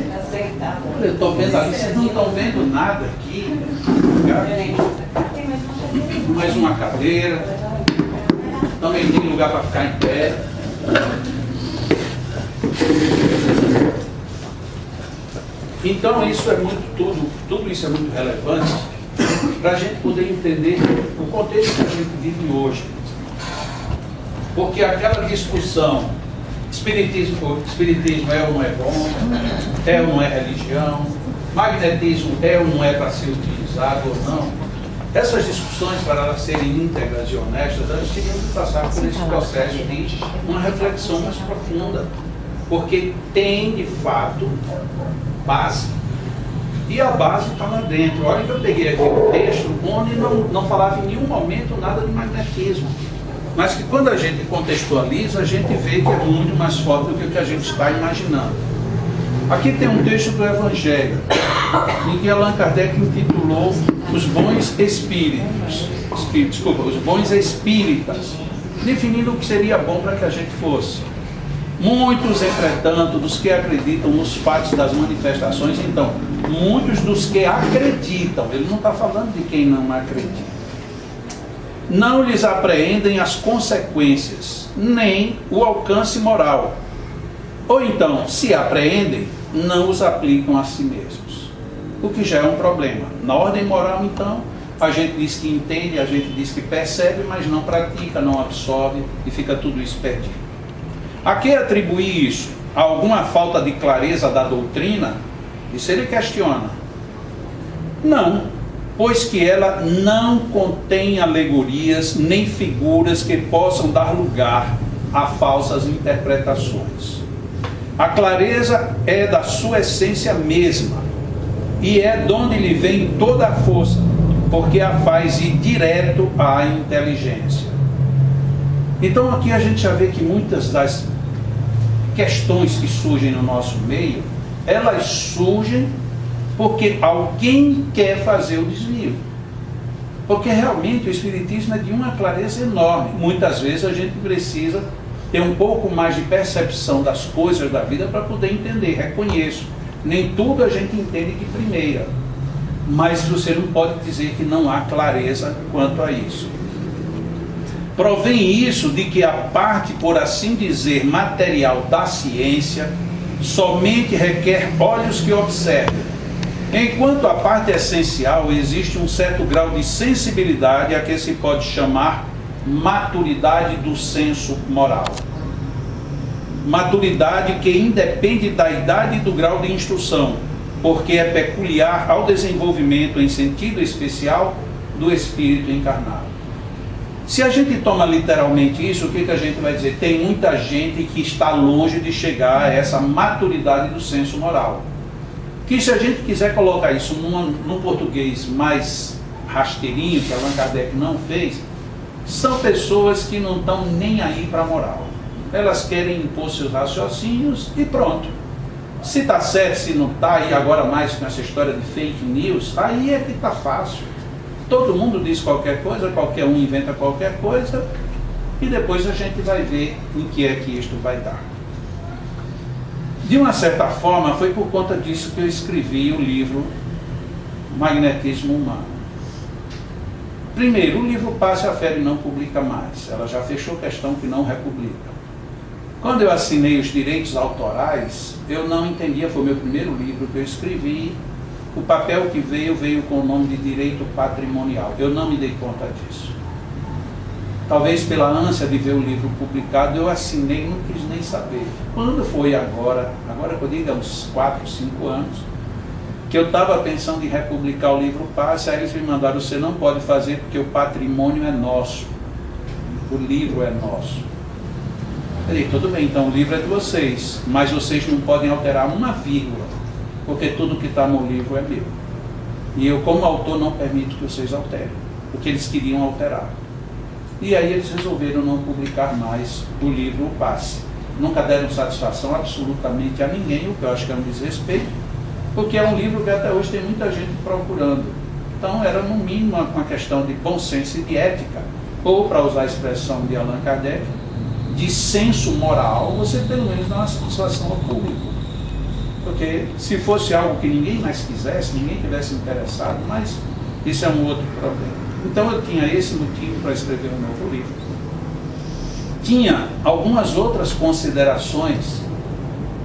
Eu estou vendo ali, vocês não estão vendo nada aqui. Mais uma cadeira. Também tem lugar para ficar em pé. Então isso é muito, tudo isso é muito relevante para a gente poder entender o contexto que a gente vive hoje. Porque aquela discussão, espiritismo é ou não é bom, é ou não é religião, magnetismo é ou não é para ser utilizado ou não, essas discussões, para elas serem íntegras e honestas, elas teriam que passar por esse processo de uma reflexão mais profunda, porque tem de fato base. E a base está lá dentro. Olha que eu peguei aqui um texto onde não falava em nenhum momento nada de magnetismo. Mas que quando a gente contextualiza, a gente vê que é muito mais forte do que o que a gente está imaginando. Aqui tem um texto do Evangelho, em que Allan Kardec intitulou Os Bons Espíritos. Os Bons Espíritas, definindo o que seria bom para que a gente fosse. Muitos, entretanto, dos que acreditam nos fatos das manifestações, então, muitos dos que acreditam, ele não está falando de quem não acredita, não lhes apreendem as consequências, nem o alcance moral. Ou então, se apreendem, não os aplicam a si mesmos. O que já é um problema. Na ordem moral, então, a gente diz que entende, a gente diz que percebe, mas não pratica, não absorve e fica tudo isso perdido. A que atribuir isso? A alguma falta de clareza da doutrina? Isso ele questiona. Não, pois que ela não contém alegorias nem figuras que possam dar lugar a falsas interpretações. A clareza é da sua essência mesma e é de onde lhe vem toda a força, porque a faz ir direto à inteligência. Então aqui a gente já vê que muitas das questões que surgem no nosso meio, elas surgem porque alguém quer fazer o desvio. Porque realmente o Espiritismo é de uma clareza enorme. Muitas vezes a gente precisa ter um pouco mais de percepção das coisas da vida para poder entender. Reconheço, nem tudo a gente entende de primeira, mas você não pode dizer que não há clareza quanto a isso. provém isso de que a parte, por assim dizer, material da ciência somente requer olhos que observem, enquanto a parte essencial existe um certo grau de sensibilidade a que se pode chamar maturidade do senso moral. Maturidade que independe da idade e do grau de instrução, porque é peculiar ao desenvolvimento em sentido especial do espírito encarnado. Se a gente toma literalmente isso, o que a gente vai dizer? Tem muita gente que está longe de chegar a essa maturidade do senso moral. Que se a gente quiser colocar isso num português mais rasteirinho, que Allan Kardec não fez, são pessoas que não estão nem aí para a moral. Elas querem impor seus raciocínios e pronto. Se está certo, se não está, e agora mais com essa história de fake news, aí é que está fácil. Todo mundo diz qualquer coisa, qualquer um inventa qualquer coisa, e depois a gente vai ver em que é que isto vai dar. De uma certa forma, foi por conta disso que eu escrevi o livro Magnetismo Humano. Primeiro, o livro Passe a Fé e não publica mais. Ela já fechou questão que não republica. Quando eu assinei os direitos autorais, eu não entendia, foi o meu primeiro livro que eu escrevi, o papel que veio com o nome de direito patrimonial. Eu não me dei conta disso. Talvez pela ânsia de ver o livro publicado, eu assinei e não quis nem saber. Quando foi agora que eu digo, há uns 4, 5 anos, que eu estava pensando em republicar o livro Passe, aí eles me mandaram, você não pode fazer porque o patrimônio é nosso. O livro é nosso. Eu falei, tudo bem, então o livro é de vocês, mas vocês não podem alterar uma vírgula, porque tudo que está no livro é meu. E eu, como autor, não permito que vocês alterem, porque eles queriam alterar. E aí eles resolveram não publicar mais o livro Passe. Nunca deram satisfação absolutamente a ninguém, o que eu acho que é um desrespeito, porque é um livro que até hoje tem muita gente procurando. Então era no mínimo uma questão de bom senso e de ética, ou, para usar a expressão de Allan Kardec, de senso moral, você pelo menos dá uma satisfação ao público. Porque se fosse algo que ninguém mais quisesse, ninguém tivesse interessado, mas isso é um outro problema. Então eu tinha esse motivo para escrever um novo livro. Tinha algumas outras considerações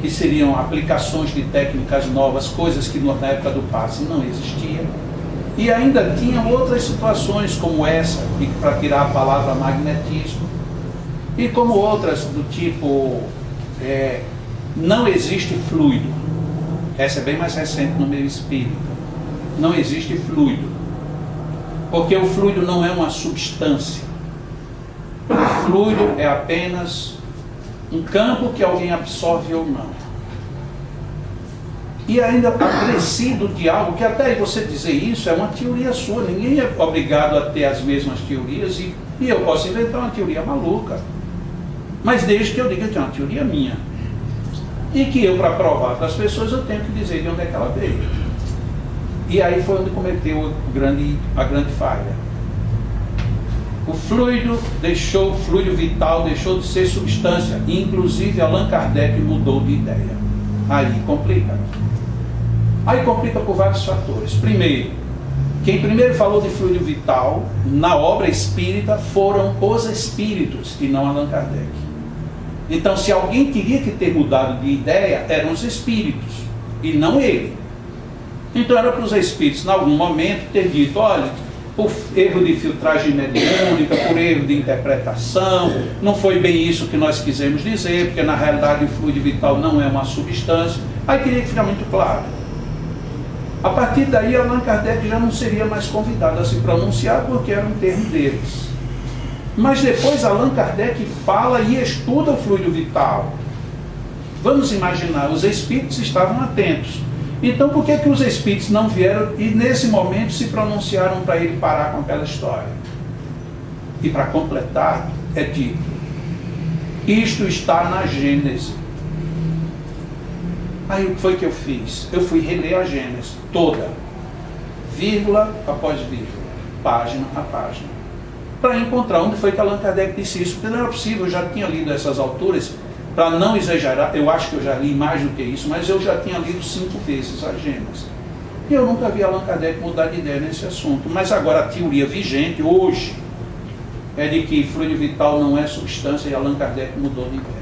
que seriam aplicações de técnicas novas, coisas que na época do Passe não existiam. E ainda tinha outras situações como essa, para tirar a palavra magnetismo, e como outras do tipo, não existe fluido. Essa é bem mais recente no meio espírita. Não existe fluido. Porque o fluido não é uma substância. O fluido é apenas um campo que alguém absorve ou não. E ainda acrescido de algo que até você dizer isso é uma teoria sua. Ninguém é obrigado a ter as mesmas teorias e eu posso inventar uma teoria maluca. Mas desde que eu diga que é uma teoria minha. E que eu, para provar para as pessoas, eu tenho que dizer de onde é que ela veio. E aí foi onde cometeu a grande falha. O fluido vital deixou de ser substância. E, inclusive, Allan Kardec mudou de ideia. Aí complica. Aí complica por vários fatores. Primeiro, quem primeiro falou de fluido vital na obra espírita foram os espíritos e não Allan Kardec. Então, se alguém teria que ter mudado de ideia, eram os espíritos e não ele. Então era para os espíritos, em algum momento, ter dito, olha, por erro de filtragem mediúnica, por erro de interpretação, não foi bem isso que nós quisemos dizer, porque na realidade o fluido vital não é uma substância. Aí teria que ficar muito claro. A partir daí, Allan Kardec já não seria mais convidado a se pronunciar, porque era um termo deles. Mas depois Allan Kardec fala e estuda o fluido vital. Vamos imaginar, os espíritos estavam atentos. Então por que os espíritos não vieram e nesse momento se pronunciaram para ele parar com aquela história? E para completar, é dito, isto está na Gênese. Aí o que foi que eu fiz? Eu fui reler a Gênese toda, vírgula após vírgula, página a página, para encontrar onde foi que Allan Kardec disse isso, porque não era possível, eu já tinha lido essas alturas. Para não exagerar, eu acho que eu já li mais do que isso, mas eu já tinha lido 5 vezes a Gênese. E eu nunca vi Allan Kardec mudar de ideia nesse assunto. Mas agora a teoria vigente hoje é de que fluido vital não é substância e Allan Kardec mudou de ideia.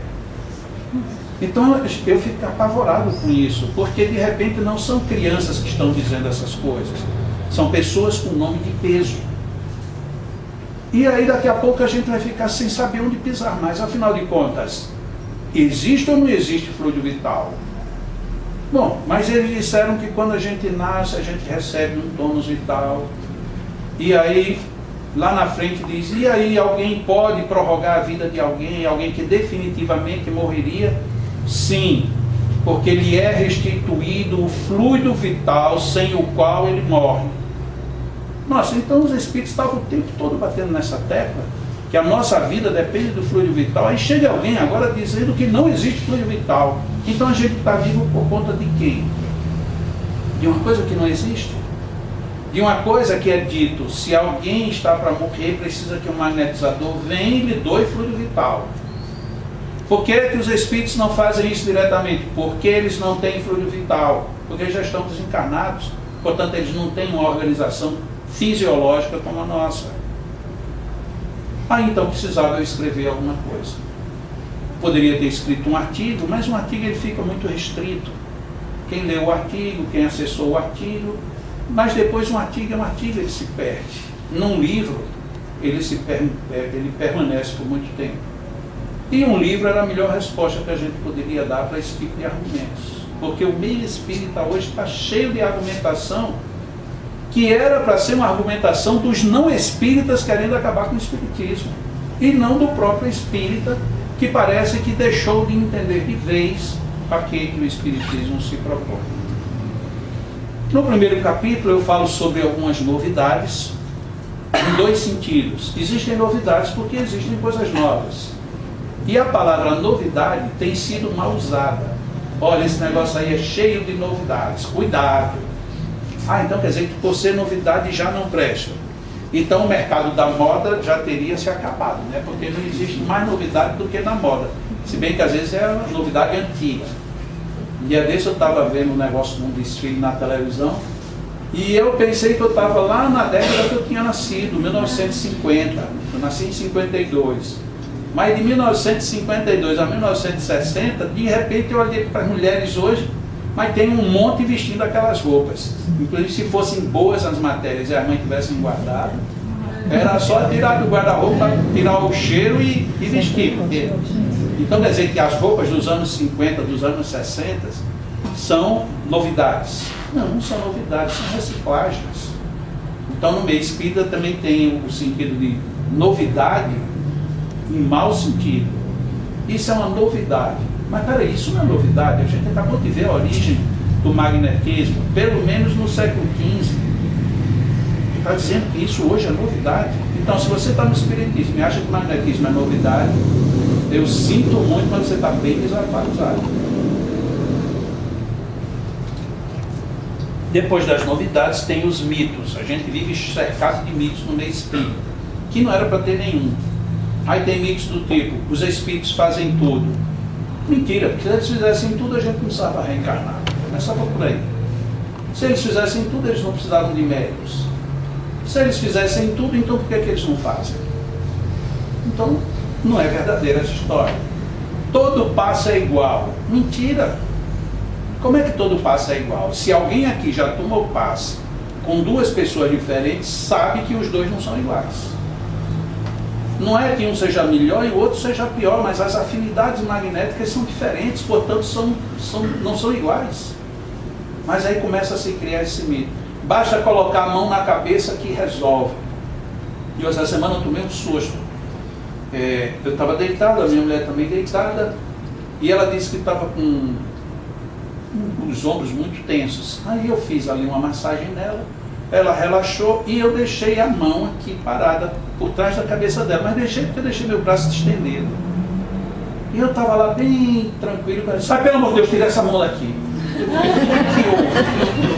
Então eu fico apavorado com isso, porque de repente não são crianças que estão dizendo essas coisas, são pessoas com nome de peso. E aí daqui a pouco a gente vai ficar sem saber onde pisar mais. Afinal de contas, existe ou não existe fluido vital? Bom, mas eles disseram que quando a gente nasce, a gente recebe um tônus vital. E aí, lá na frente diz, e aí alguém pode prorrogar a vida de alguém, alguém que definitivamente morreria? Sim, porque lhe é restituído o fluido vital sem o qual ele morre. Nossa, então os espíritos estavam o tempo todo batendo nessa tecla, que a nossa vida depende do fluido vital. Aí chega alguém agora dizendo que não existe fluido vital. Então a gente está vivo por conta de quem? De uma coisa que não existe? De uma coisa que é dito, se alguém está para morrer, precisa que um magnetizador venha e lhe doe fluido vital. Por que os espíritos não fazem isso diretamente? Porque eles não têm fluido vital, porque já estão desencarnados, portanto eles não têm uma organização fisiológica como a nossa. Aí então precisava eu escrever alguma coisa. Poderia ter escrito um artigo, mas um artigo ele fica muito restrito. Quem leu o artigo, quem acessou o artigo, mas depois um artigo é um artigo, ele se perde. Num livro, ele permanece por muito tempo. E um livro era a melhor resposta que a gente poderia dar para esse tipo de argumentos. Porque o meio espírita hoje está cheio de argumentação que era para ser uma argumentação dos não espíritas querendo acabar com o espiritismo. E não do próprio espírita, que parece que deixou de entender de vez aquilo que o espiritismo se propõe. No primeiro capítulo eu falo sobre algumas novidades, em dois sentidos. Existem novidades porque existem coisas novas. E a palavra novidade tem sido mal usada. Olha, esse negócio aí é cheio de novidades, cuidado. Ah, então quer dizer que por ser novidade já não presta. Então o mercado da moda já teria se acabado, né? Porque não existe mais novidade do que na moda. Se bem que às vezes é uma novidade antiga. Um dia desse eu estava vendo um negócio num desfile na televisão e eu pensei que eu estava lá na década que eu tinha nascido, 1950. Eu nasci em 52. Mas de 1952 a 1960, de repente eu olhei para as mulheres hoje, mas tem um monte vestindo aquelas roupas. Inclusive, se fossem boas as matérias e a mãe tivessem guardado, era só tirar do guarda-roupa, tirar o cheiro e vestir. Então quer dizer que as roupas dos anos 50, dos anos 60 são novidades. Não, não são novidades, são reciclagens. Então no meio espírita também tem o sentido de novidade em mau sentido. Isso é uma novidade. Mas peraí, isso não é novidade. A gente acabou de ver a origem do magnetismo, pelo menos no século XV. Está dizendo que isso hoje é novidade. Então, se você está no espiritismo e acha que o magnetismo é novidade, eu sinto muito, mas você está bem desatualizado. Depois das novidades, tem os mitos. A gente vive cercado de mitos no meio espírita, que não era para ter nenhum. Aí tem mitos do tipo, os espíritos fazem tudo. Mentira, porque se eles fizessem tudo, a gente não precisava reencarnar. Começava por aí. Se eles fizessem tudo, eles não precisavam de médicos. Se eles fizessem tudo, então por que eles não fazem? Então, não é verdadeira essa história. Todo passo é igual. Mentira! Como é que todo passo é igual? Se alguém aqui já tomou passe com duas pessoas diferentes, sabe que os dois não são iguais. Não é que um seja melhor e o outro seja pior, mas as afinidades magnéticas são diferentes, portanto não são iguais. Mas aí começa a se criar esse mito. Basta colocar a mão na cabeça que resolve. E essa semana eu tomei um susto. Eu estava deitado, a minha mulher também deitada, e ela disse que estava com os ombros muito tensos. Aí eu fiz ali uma massagem nela, ela relaxou e eu deixei a mão aqui parada por trás da cabeça dela, mas porque eu deixei meu braço estendido. E eu estava lá bem tranquilo, eu disse, pelo amor de Deus, tira essa mão daqui.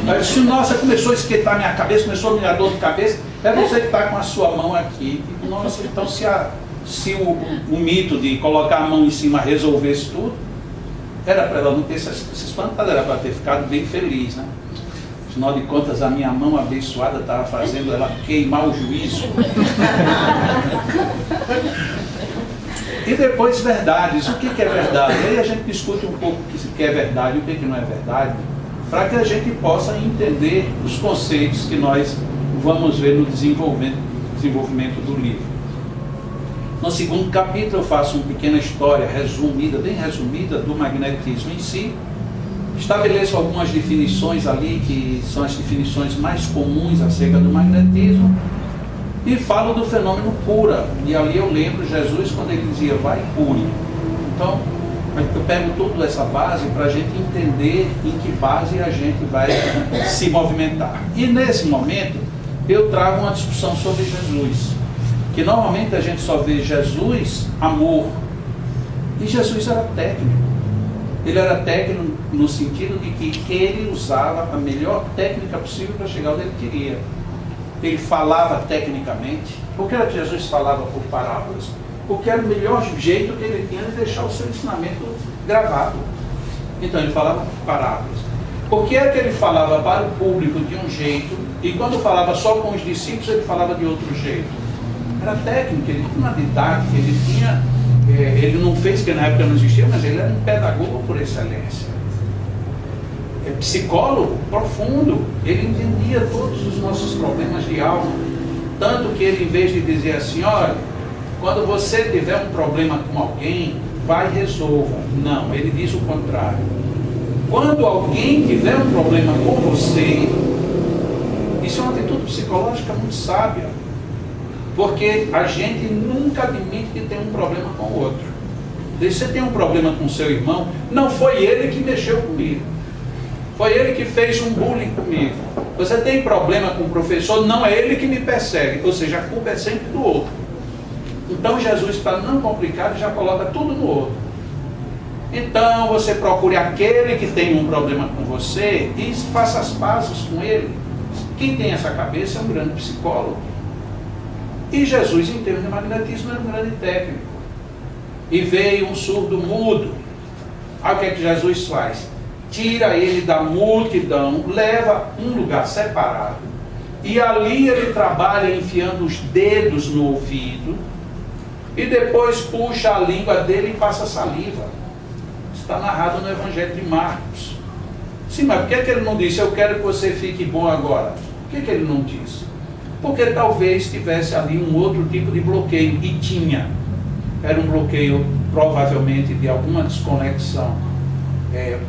Aí eu disse, nossa, começou a esquentar minha cabeça, começou a me dar dor de cabeça, é você que está com a sua mão aqui. E, nossa, então se o mito de colocar a mão em cima resolvesse tudo, era para ela não ter se espantado, era para ter ficado bem feliz, né? Afinal de contas, a minha mão abençoada estava fazendo ela queimar o juízo. E depois verdades. O que é verdade? Aí a gente discute um pouco o que é verdade e o que não é verdade, para que a gente possa entender os conceitos que nós vamos ver no desenvolvimento do livro. No segundo capítulo eu faço uma pequena história resumida, bem resumida, do magnetismo em si. Estabeleço algumas definições ali, que são as definições mais comuns acerca do magnetismo, e falo do fenômeno cura. E ali eu lembro Jesus quando ele dizia, vai e cure. Então, eu pego toda essa base para a gente entender em que base a gente vai se movimentar. E nesse momento, eu trago uma discussão sobre Jesus, que normalmente a gente só vê Jesus, amor, e Jesus era técnico. Ele era técnico no sentido de que ele usava a melhor técnica possível para chegar onde ele queria. Ele falava tecnicamente. Por que era que Jesus falava por parábolas? Porque era o melhor jeito que ele tinha de deixar o seu ensinamento gravado. Então ele falava por parábolas. Por que é que ele falava para o público de um jeito e quando falava só com os discípulos ele falava de outro jeito? Era técnico, ele tinha uma didática, ele não fez, que na época não existia, mas ele era um pedagogo por excelência. Psicólogo profundo, ele entendia todos os nossos problemas de alma. Tanto que ele, em vez de dizer assim, olha, quando você tiver um problema com alguém, vai e resolva. Não, ele diz o contrário. Quando alguém tiver um problema com você, isso é uma atitude psicológica muito sábia. Porque a gente nunca admite que tem um problema com o outro. Se você tem um problema com seu irmão, não foi ele que mexeu comigo. Foi ele que fez um bullying comigo. Você tem problema com o professor, não é ele que me persegue. Ou seja, a culpa é sempre do outro. Então Jesus, para não complicar, já coloca tudo no outro. Então você procure aquele que tem um problema com você e faça as pazes com ele. Quem tem essa cabeça é um grande psicólogo. E Jesus, em termos de magnetismo, era um grande técnico. E veio um surdo mudo. Aí o que é que Jesus faz? Tira ele da multidão, leva um lugar separado. E ali ele trabalha enfiando os dedos no ouvido. E depois puxa a língua dele e passa saliva. Está narrado no Evangelho de Marcos. Sim, mas por que ele não disse, eu quero que você fique bom agora? Por que ele não disse? Porque talvez tivesse ali um outro tipo de bloqueio, e tinha. Era um bloqueio, provavelmente, de alguma desconexão.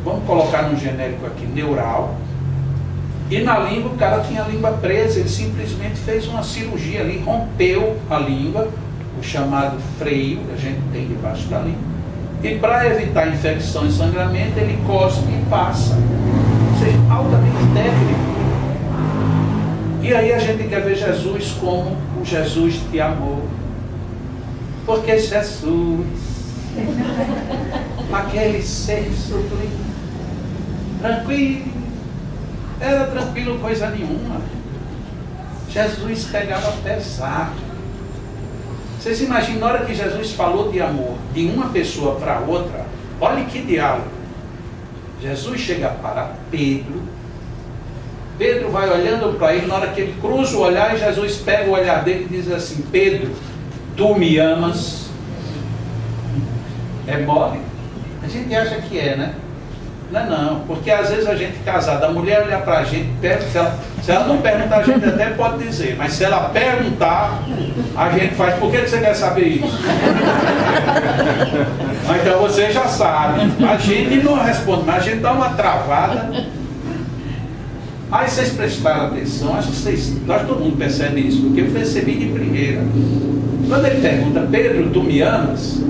Vamos colocar no genérico aqui, neural. E na língua, o cara tinha a língua presa, ele simplesmente fez uma cirurgia ali, rompeu a língua, o chamado freio que a gente tem debaixo da língua. E para evitar infecção e sangramento, ele cospe e passa. Ou seja, altamente técnico. E aí a gente quer ver Jesus como o Jesus de amor. Porque Jesus, aquele ser sublime, tranquilo, era tranquilo coisa nenhuma. Jesus pegava pesado. Vocês imaginam, na hora que Jesus falou de amor de uma pessoa para outra, olha que diálogo. Jesus chega para Pedro, Pedro vai olhando para ele, na hora que ele cruza o olhar, e Jesus pega o olhar dele e diz assim, Pedro, tu me amas? É mole? A gente acha que é, né? Não é não, porque às vezes a gente casada, a mulher olhar para a gente, se ela não perguntar, a gente até pode dizer, mas se ela perguntar, a gente faz, por que você quer saber isso? Então você já sabe, a gente não responde, mas a gente dá uma travada. Aí vocês prestaram atenção, acho que todo mundo percebe isso, porque eu percebi de primeira. Quando ele pergunta, Pedro, tu me amas?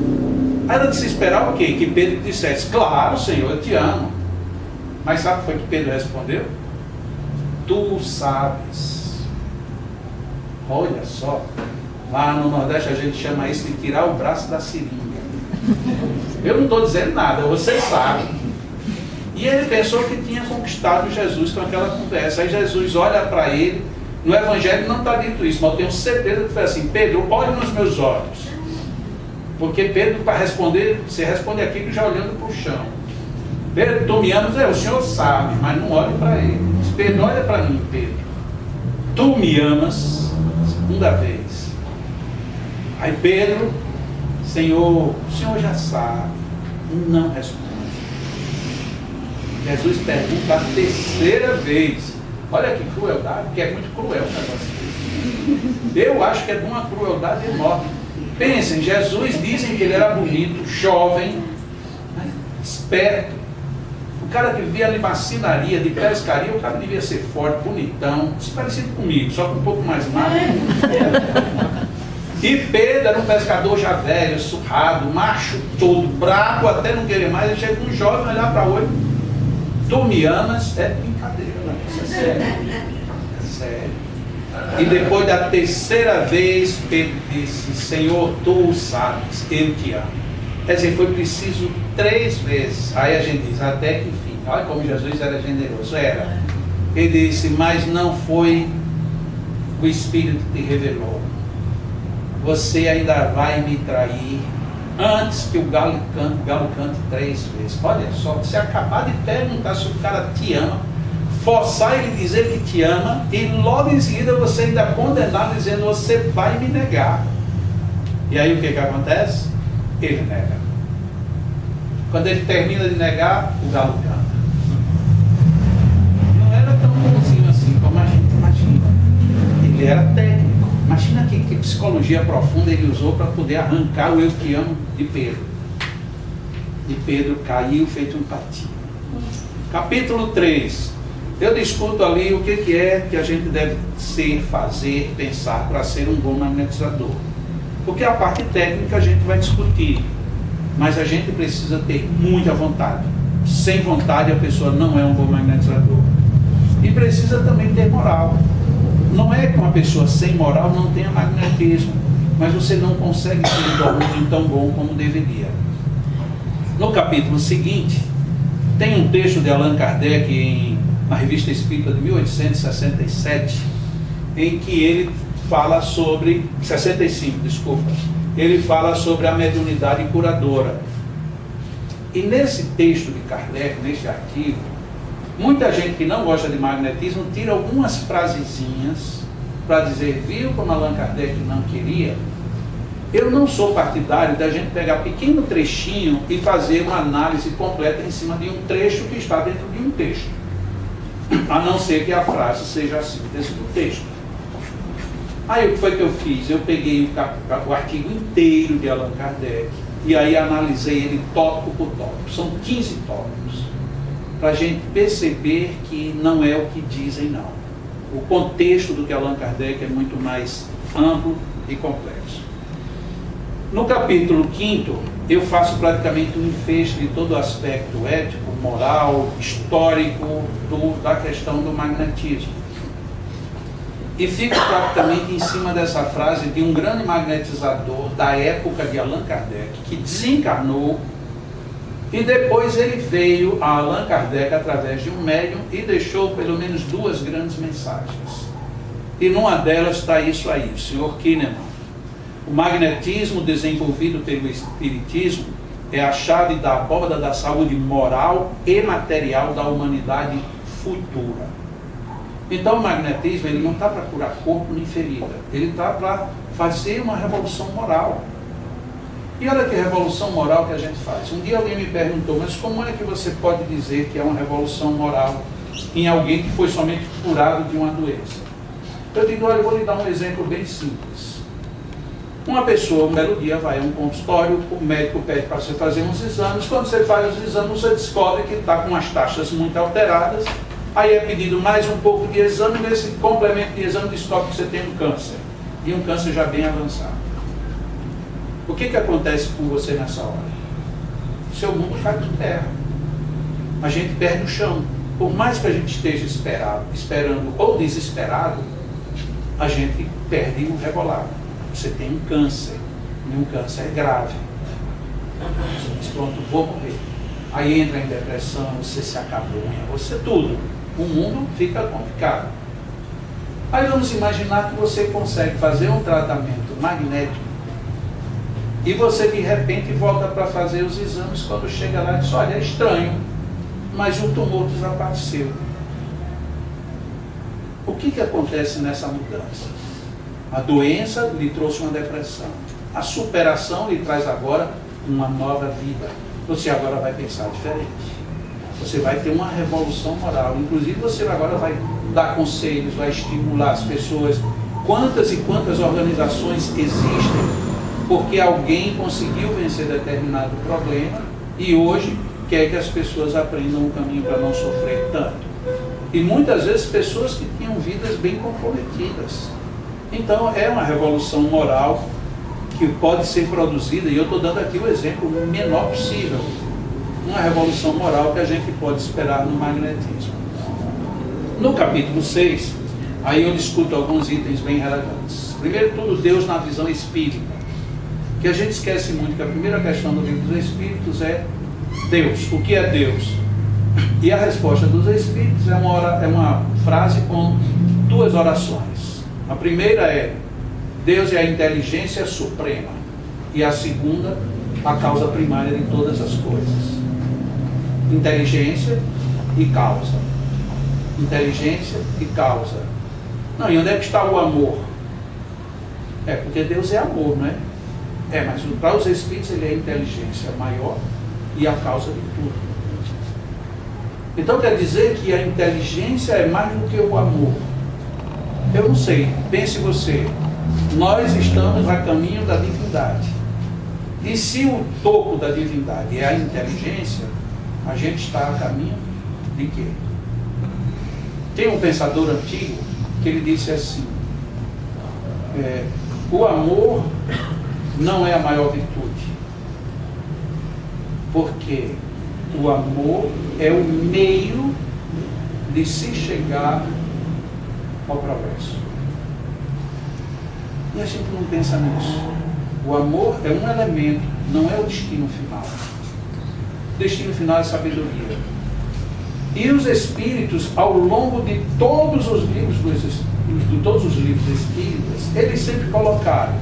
Era de se esperar o quê? Que Pedro dissesse, claro, Senhor, eu te amo. Mas sabe o que foi que Pedro respondeu? Tu sabes. Olha só, lá no Nordeste a gente chama isso de tirar o braço da seringa. Eu não estou dizendo nada, você sabe. E ele pensou que tinha conquistado Jesus com aquela conversa. Aí Jesus olha para ele, no Evangelho não está dito isso, mas eu tenho certeza que foi assim, Pedro, olhe nos meus olhos. Porque Pedro, para responder, você responde aquilo já olhando para o chão. Pedro, tu me amas? O senhor sabe, mas não olhe para ele. Pedro, olha para mim, Pedro. Tu me amas? Segunda vez. Aí Pedro, Senhor, o Senhor já sabe. Não responde. Jesus pergunta a terceira vez. Olha que crueldade, porque é muito cruel o negócio. Eu acho que é de uma crueldade enorme. Pensem, Jesus, dizem que ele era bonito, jovem, né, esperto. O cara que vivia ali macinaria, de pescaria, o cara devia ser forte, bonitão, parecido comigo, só com um pouco mais magro. E Pedro era um pescador já velho, surrado, macho todo, bravo, até não querer mais. Ele chega com um jovem, olhar para o olho. Tu me amas? É brincadeira, né? Isso é sério. É sério. E depois da terceira vez, Pedro disse: Senhor, tu sabes, eu te amo. Quer dizer, foi preciso 3 vezes. Aí a gente diz, até que enfim. Olha como Jesus era generoso. Era. Ele disse, mas não foi o Espírito que te revelou. Você ainda vai me trair antes que o galo cante 3 vezes. Olha só, você acabar de perguntar se o cara te ama, forçar ele a dizer que te ama, e logo em seguida você ainda condenar dizendo, você vai me negar. E aí o que acontece? Ele nega. Quando ele termina de negar, o galo canta. Não era tão bonzinho assim como a gente imagina. Ele era técnico. Imagina que psicologia profunda ele usou para poder arrancar o eu te amo de Pedro. E Pedro caiu feito um patinho. Capítulo 3. Eu discuto ali o que é que a gente deve ser, fazer, pensar para ser um bom magnetizador. Porque a parte técnica a gente vai discutir, mas a gente precisa ter muita vontade. Sem vontade a pessoa não é um bom magnetizador. E precisa também ter moral. Não é que uma pessoa sem moral não tenha magnetismo, mas você não consegue ter um domínio tão bom como deveria. No capítulo seguinte, tem um texto de Allan Kardec na Revista Espírita de 1867, em que ele fala sobre, 65, desculpa, ele fala sobre a mediunidade curadora. E nesse texto de Kardec, nesse artigo, muita gente que não gosta de magnetismo tira algumas frasezinhas para dizer, viu como Allan Kardec não queria? Eu não sou partidário da gente pegar pequeno trechinho e fazer uma análise completa em cima de um trecho que está dentro de um texto. A não ser que a frase seja assim, dentro do texto. Aí o que foi que eu fiz? Eu peguei o artigo inteiro de Allan Kardec e aí analisei ele tópico por tópico. São 15 tópicos. Para a gente perceber que não é o que dizem, não. O contexto do que Allan Kardec é muito mais amplo e complexo. No capítulo 5º, eu faço praticamente um enfeite de todo o aspecto ético, moral, histórico da questão do magnetismo. E fico praticamente em cima dessa frase de um grande magnetizador da época de Allan Kardec, que desencarnou, e depois ele veio a Allan Kardec através de um médium e deixou pelo menos 2 grandes mensagens. E numa delas está isso aí, o Sr. Kinneman. O magnetismo desenvolvido pelo Espiritismo é a chave da abóbada da saúde moral e material da humanidade futura. Então o magnetismo ele não está para curar corpo nem ferida, ele está para fazer uma revolução moral. E olha que revolução moral que a gente faz. Um dia alguém me perguntou, mas como é que você pode dizer que é uma revolução moral em alguém que foi somente curado de uma doença? Eu digo, olha, eu vou lhe dar um exemplo bem simples. Uma pessoa, um belo dia, vai a um consultório, o médico pede para você fazer uns exames. Quando você faz os exames, você descobre que está com as taxas muito alteradas. Aí é pedido mais um pouco de exame, nesse complemento de exame descobre que você tem um câncer. E um câncer já bem avançado. O que acontece com você nessa hora? Seu mundo cai por terra. A gente perde o chão. Por mais que a gente esteja esperando ou desesperado, a gente perde o rebolado. Você tem um câncer, e um câncer é grave. Você diz, pronto, vou morrer. Aí entra em depressão, você se acabunha, você tudo. O mundo fica complicado. Aí vamos imaginar que você consegue fazer um tratamento magnético e você de repente volta para fazer os exames. Quando chega lá e diz, olha, é estranho, mas o tumor desapareceu. O que acontece nessa mudança? A doença lhe trouxe uma depressão. A superação lhe traz agora uma nova vida. Você agora vai pensar diferente. Você vai ter uma revolução moral. Inclusive você agora vai dar conselhos, vai estimular as pessoas. Quantas e quantas organizações existem porque alguém conseguiu vencer determinado problema e hoje quer que as pessoas aprendam o caminho para não sofrer tanto. E muitas vezes pessoas que tinham vidas bem comprometidas. Então é uma revolução moral que pode ser produzida, e eu estou dando aqui o exemplo menor possível. Uma revolução moral que a gente pode esperar no magnetismo. No capítulo 6, aí eu discuto alguns itens bem relevantes. Primeiro de tudo, Deus na visão espírita. Que a gente esquece muito que a primeira questão do livro dos Espíritos é Deus. O que é Deus? E a resposta dos Espíritos é uma frase com duas orações. A primeira é: Deus é a inteligência suprema. E a segunda, a causa primária de todas as coisas. Inteligência e causa. Inteligência e causa. Não, e onde é que está o amor? É porque Deus é amor, não é? É, mas para os Espíritos ele é a inteligência maior e a causa de tudo. Então quer dizer que a inteligência é mais do que o amor. Eu não sei, pense você, nós estamos a caminho da divindade. E se o topo da divindade é a inteligência, a gente está a caminho de quê? Tem um pensador antigo que ele disse assim: o amor não é a maior virtude, porque o amor é o meio de se chegar ao progresso. E a gente não pensa nisso. O amor é um elemento, não é o destino final. O destino final é sabedoria. E os Espíritos, ao longo de todos os livros espíritas, eles sempre colocaram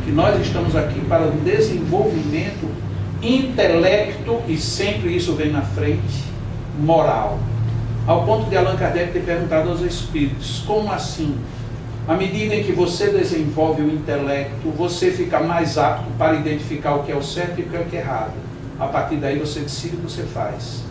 que nós estamos aqui para o desenvolvimento intelecto, e sempre isso vem na frente, moral. Ao ponto de Allan Kardec ter perguntado aos Espíritos: como assim? À medida em que você desenvolve o intelecto, você fica mais apto para identificar o que é o certo e o que é errado. A partir daí você decide o que você faz.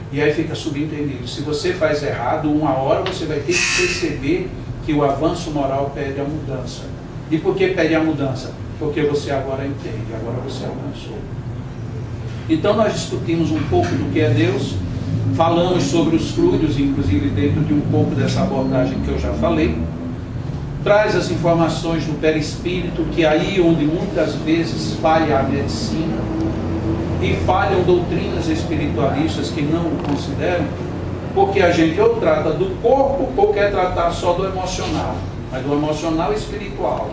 E aí fica subentendido: se você faz errado, uma hora você vai ter que perceber que o avanço moral pede a mudança. E por que pede a mudança? Porque você agora entende, agora você alcançou. Então nós discutimos um pouco do que é Deus, falamos sobre os fluidos, inclusive dentro de um pouco dessa abordagem que eu já falei. Traz as informações do perispírito, que é aí onde muitas vezes falha a medicina, e falham doutrinas espiritualistas que não o consideram, porque a gente ou trata do corpo ou quer tratar só do emocional, mas do emocional e espiritual.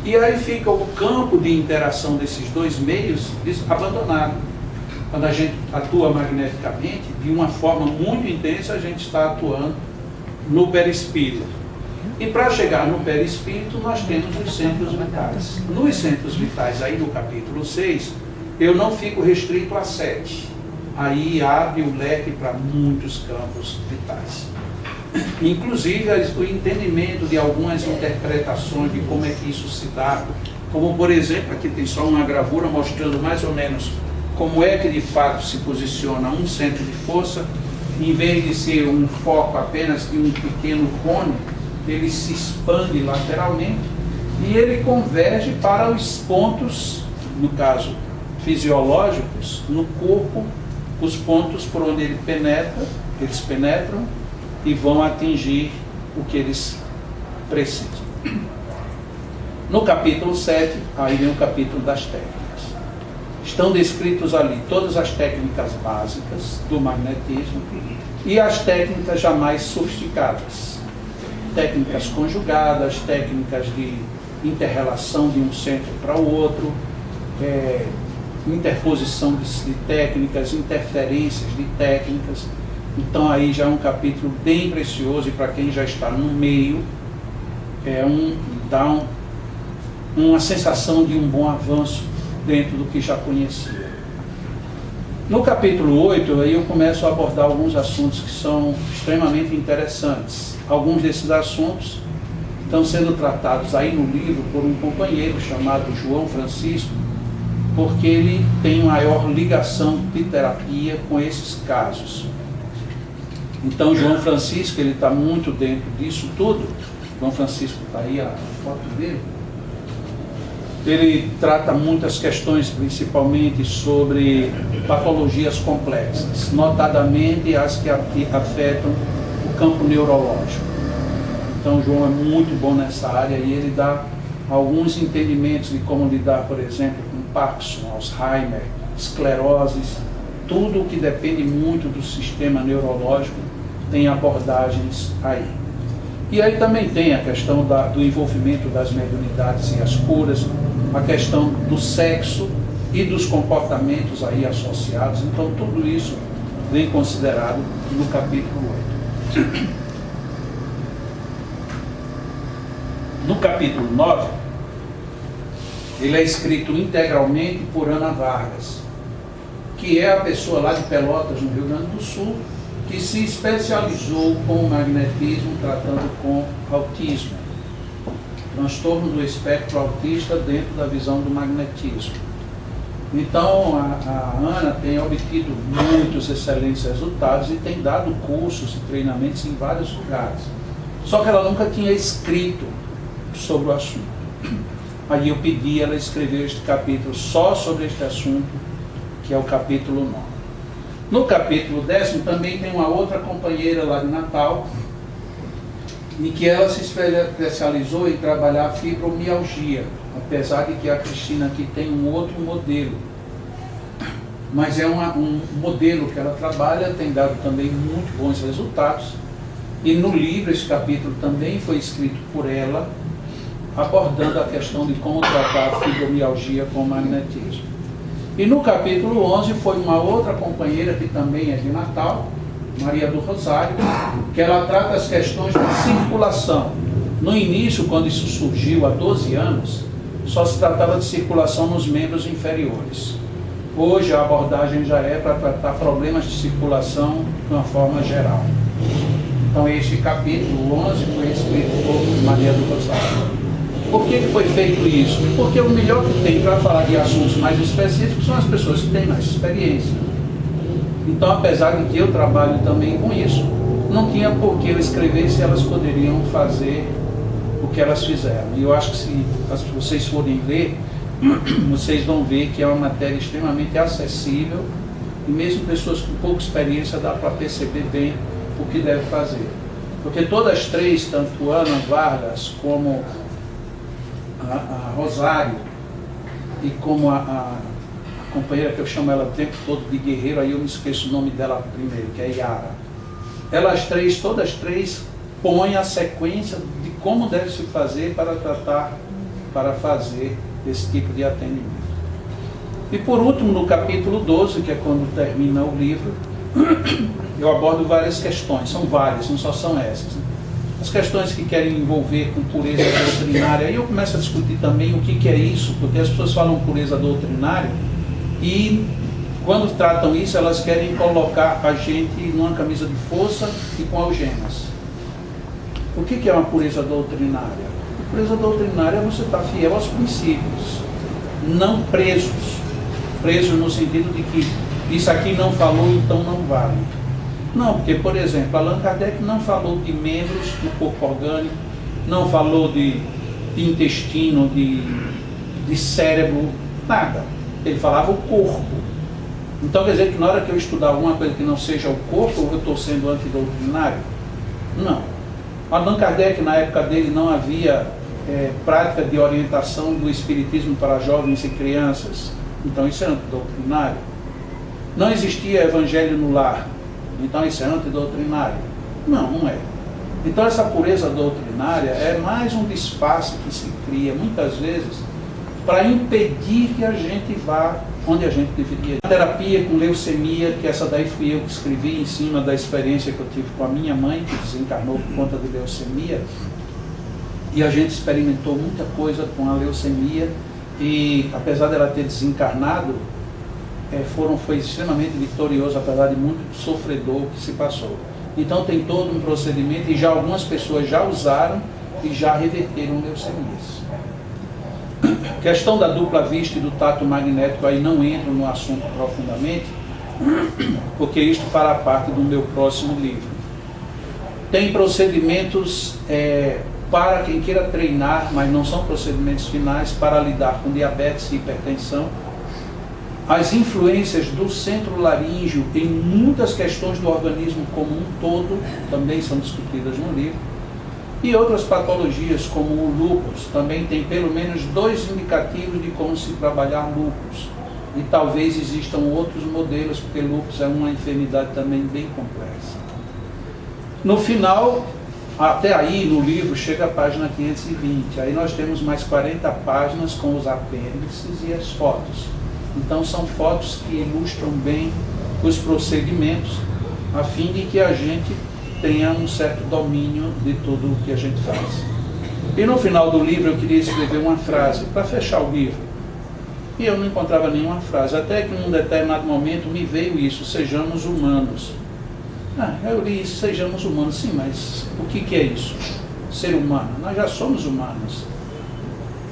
E aí fica o campo de interação desses dois meios abandonado. Quando a gente atua magneticamente, de uma forma muito intensa, a gente está atuando no perispírito. E para chegar no perispírito, nós temos os centros vitais. Nos centros vitais, aí no capítulo 6, eu não fico restrito a 7. Aí abre o leque para muitos campos vitais. Inclusive o entendimento de algumas interpretações de como é que isso se dá. Como, por exemplo, aqui tem só uma gravura mostrando mais ou menos como é que de fato se posiciona um centro de força. Em vez de ser um foco apenas de um pequeno cone, ele se expande lateralmente e ele converge para os pontos, no caso fisiológicos, no corpo, os pontos por onde eles penetram e vão atingir o que eles precisam. No capítulo 7, aí vem o capítulo das técnicas. Estão descritos ali todas as técnicas básicas do magnetismo e as técnicas já mais sofisticadas. Técnicas conjugadas, técnicas de interrelação de um centro para o outro, interposição de técnicas, interferências de técnicas. Então aí já é um capítulo bem precioso, e para quem já está no meio, dá uma sensação de um bom avanço dentro do que já conhecia. No capítulo 8, aí eu começo a abordar alguns assuntos que são extremamente interessantes. Alguns desses assuntos estão sendo tratados aí no livro por um companheiro chamado João Francisco, porque ele tem maior ligação de terapia com esses casos. Então, João Francisco, ele está muito dentro disso tudo. João Francisco está aí a foto dele. Ele trata muitas questões, principalmente sobre patologias complexas, notadamente as que afetam o campo neurológico. Então, João é muito bom nessa área e ele dá alguns entendimentos de como lidar, por exemplo, com Parkinson, Alzheimer, escleroses, tudo o que depende muito do sistema neurológico tem abordagens aí. E aí também tem a questão do envolvimento das mediunidades e as curas, a questão do sexo e dos comportamentos aí associados. Então tudo isso vem considerado no capítulo 8. No capítulo 9, ele é escrito integralmente por Ana Vargas, que é a pessoa lá de Pelotas, no Rio Grande do Sul, que se especializou com o magnetismo, tratando com autismo, transtorno do espectro autista dentro da visão do magnetismo. Então, a Ana tem obtido muitos excelentes resultados e tem dado cursos e treinamentos em vários lugares. Só que ela nunca tinha escrito sobre o assunto. Aí eu pedi ela escrever este capítulo só sobre este assunto, que é o capítulo 9. No capítulo 10 também tem uma outra companheira lá de Natal, em que ela se especializou em trabalhar a fibromialgia, apesar de que a Cristina aqui tem um outro modelo. Mas é um modelo que ela trabalha, tem dado também muito bons resultados. E no livro, esse capítulo também foi escrito por ela, abordando a questão de como tratar a fibromialgia com magnetismo. E no capítulo 11 foi uma outra companheira que também é de Natal, Maria do Rosário, que ela trata as questões de circulação. No início, quando isso surgiu há 12 anos, só se tratava de circulação nos membros inferiores. Hoje a abordagem já é para tratar problemas de circulação de uma forma geral. Então este capítulo 11 foi escrito por Maria do Rosário. Por que foi feito isso? Porque o melhor que tem para falar de assuntos mais específicos são as pessoas que têm mais experiência. Então, apesar de que eu trabalho também com isso, não tinha por que eu escrever se elas poderiam fazer o que elas fizeram. E eu acho que se vocês forem ler, vocês vão ver que é uma matéria extremamente acessível e mesmo pessoas com pouca experiência dá para perceber bem o que deve fazer. Porque todas as três, tanto Ana Vargas como a Rosário e como a companheira que eu chamo ela o tempo todo de guerreiro, aí eu me esqueço o nome dela primeiro, que é Yara. Elas três, todas três, põem a sequência de como deve se fazer para tratar, para fazer esse tipo de atendimento. E por último, no capítulo 12, que é quando termina o livro, eu abordo várias questões, são várias, não só são essas. As questões que querem envolver com pureza doutrinária, aí eu começo a discutir também o que é isso, porque as pessoas falam pureza doutrinária e quando tratam isso elas querem colocar a gente numa camisa de força e com algemas. O que é uma pureza doutrinária? A pureza doutrinária é você estar fiel aos princípios, não presos. Presos no sentido de que isso aqui não falou, então não vale. Não, porque, por exemplo, Allan Kardec não falou de membros do corpo orgânico, não falou de intestino, de cérebro, nada. Ele falava o corpo. Então quer dizer que na hora que eu estudar alguma coisa que não seja o corpo, eu estou sendo antidoutrinário? Não. Allan Kardec, na época dele, não havia prática de orientação do espiritismo para jovens e crianças. Então isso é antidoutrinário. Não existia evangelho no lar. Então isso é antidoutrinário? Não, não é. Então essa pureza doutrinária é mais um disfarce que se cria muitas vezes para impedir que a gente vá onde a gente deveria ir. A terapia com leucemia, que essa daí fui eu que escrevi em cima da experiência que eu tive com a minha mãe, que desencarnou por conta de leucemia, e a gente experimentou muita coisa com a leucemia, e apesar dela ter desencarnado, foi extremamente vitorioso, apesar de muito sofredor que se passou. Então tem todo um procedimento e já algumas pessoas já usaram e já reverteram leucemias. A questão da dupla vista e do tato magnético aí não entro no assunto profundamente, porque isto fará parte do meu próximo livro. Tem procedimentos para quem queira treinar, mas não são procedimentos finais, para lidar com diabetes e hipertensão. As influências do centro laríngeo em muitas questões do organismo como um todo também são discutidas no livro. E outras patologias como o lúpus, também tem pelo menos 2 indicativos de como se trabalhar lúpus. E talvez existam outros modelos, porque lúpus é uma enfermidade também bem complexa. No final, até aí no livro chega a página 520, aí nós temos mais 40 páginas com os apêndices e as fotos. Então são fotos que ilustram bem os procedimentos, a fim de que a gente tenha um certo domínio de tudo o que a gente faz. E no final do livro eu queria escrever uma frase para fechar o livro. E eu não encontrava nenhuma frase, até que num determinado momento me veio isso: sejamos humanos. Eu li isso, sejamos humanos. Sim, mas o que é isso? Ser humano. Nós já somos humanos.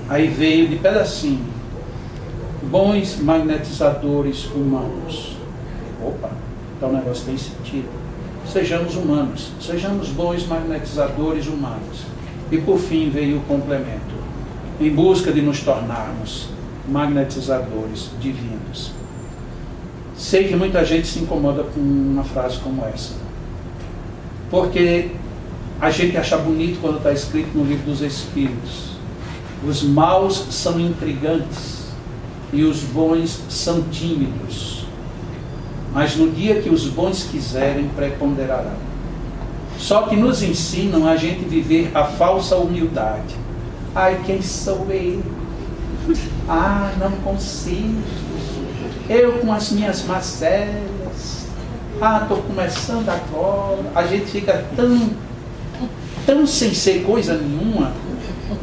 Aí veio de pedacinho: bons magnetizadores humanos. Opa, então o negócio tem sentido. Sejamos humanos, sejamos bons magnetizadores humanos. E por fim veio o complemento: em busca de nos tornarmos magnetizadores divinos. Sei que muita gente se incomoda com uma frase como essa, porque a gente acha bonito quando está escrito no livro dos Espíritos: os maus são intrigantes e os bons são tímidos, mas no dia que os bons quiserem, preponderarão. Só que nos ensinam a gente viver a falsa humildade. Ai, quem sou eu? Não consigo. Eu com as minhas mazelas. Estou começando agora. A gente fica tão sem ser coisa nenhuma.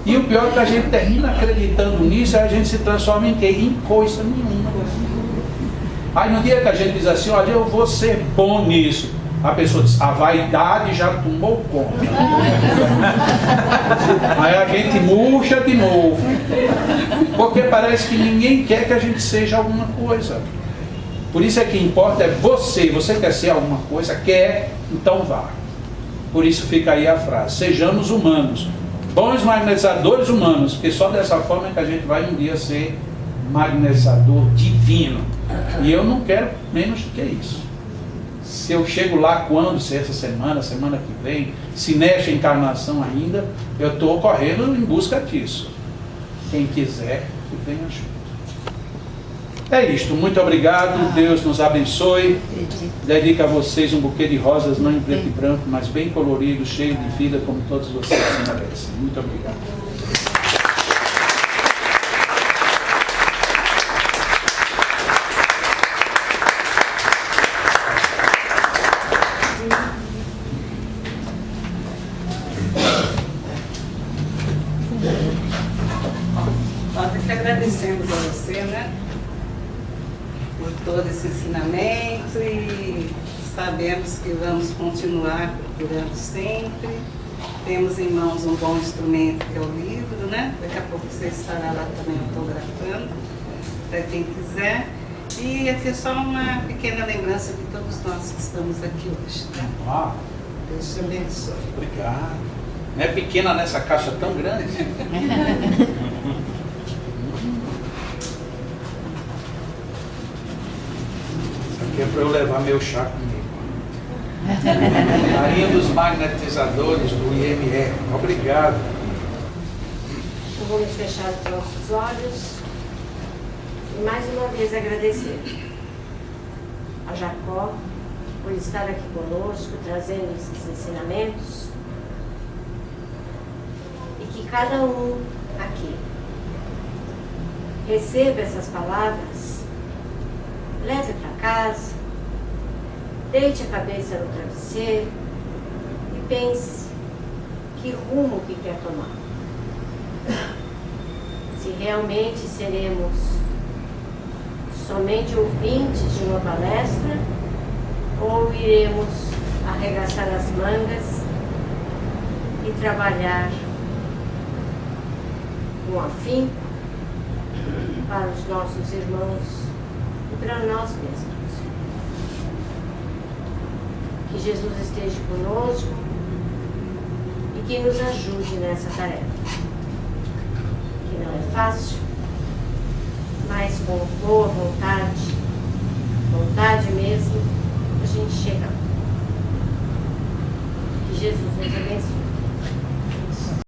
E o pior é que a gente termina acreditando nisso, e a gente se transforma em quê? Em coisa nenhuma. Aí no dia que a gente diz assim: olha, eu vou ser bom nisso, a pessoa diz: a vaidade já tomou conta. Aí a gente murcha de novo, porque parece que ninguém quer que a gente seja alguma coisa. Por isso é que importa é você. Você quer ser alguma coisa? Quer? Então vá. Por isso fica aí a frase: sejamos humanos, bons magnetizadores humanos, porque só dessa forma é que a gente vai um dia ser magnetizador divino. E eu não quero menos do que isso. Se eu chego lá quando, se essa semana que vem, se nesta encarnação ainda, eu estou correndo em busca disso. Quem quiser, que venha junto. É isto, muito obrigado, Deus nos abençoe. Dedico a vocês um buquê de rosas, não em preto e branco, mas bem colorido, cheio de vida, como todos vocês merecem. Muito obrigado. Nós que agradecemos a você, né, por todo esse ensinamento, e sabemos que vamos continuar procurando sempre. Temos em mãos um bom instrumento, que é o livro, né? Daqui a pouco você estará lá também autografando, para quem quiser. E aqui só uma pequena lembrança de todos nós que estamos aqui hoje, tá? Deus te abençoe. Obrigado. Não é pequena nessa caixa tão grande? Isso aqui é para eu levar meu chá comigo. Carinho dos magnetizadores do IMR. Obrigado. Então vamos fechar os nossos olhos e mais uma vez agradecer a Jacó por estar aqui conosco, trazendo esses ensinamentos, e que cada um aqui receba essas palavras, leve para casa, deite a cabeça no travesseiro e pense que rumo que quer tomar. Se realmente seremos somente ouvintes de uma palestra ou iremos arregaçar as mangas e trabalhar com afinco para os nossos irmãos e para nós mesmos. Que Jesus esteja conosco e que nos ajude nessa tarefa, que não é fácil, mas com boa vontade, vontade mesmo,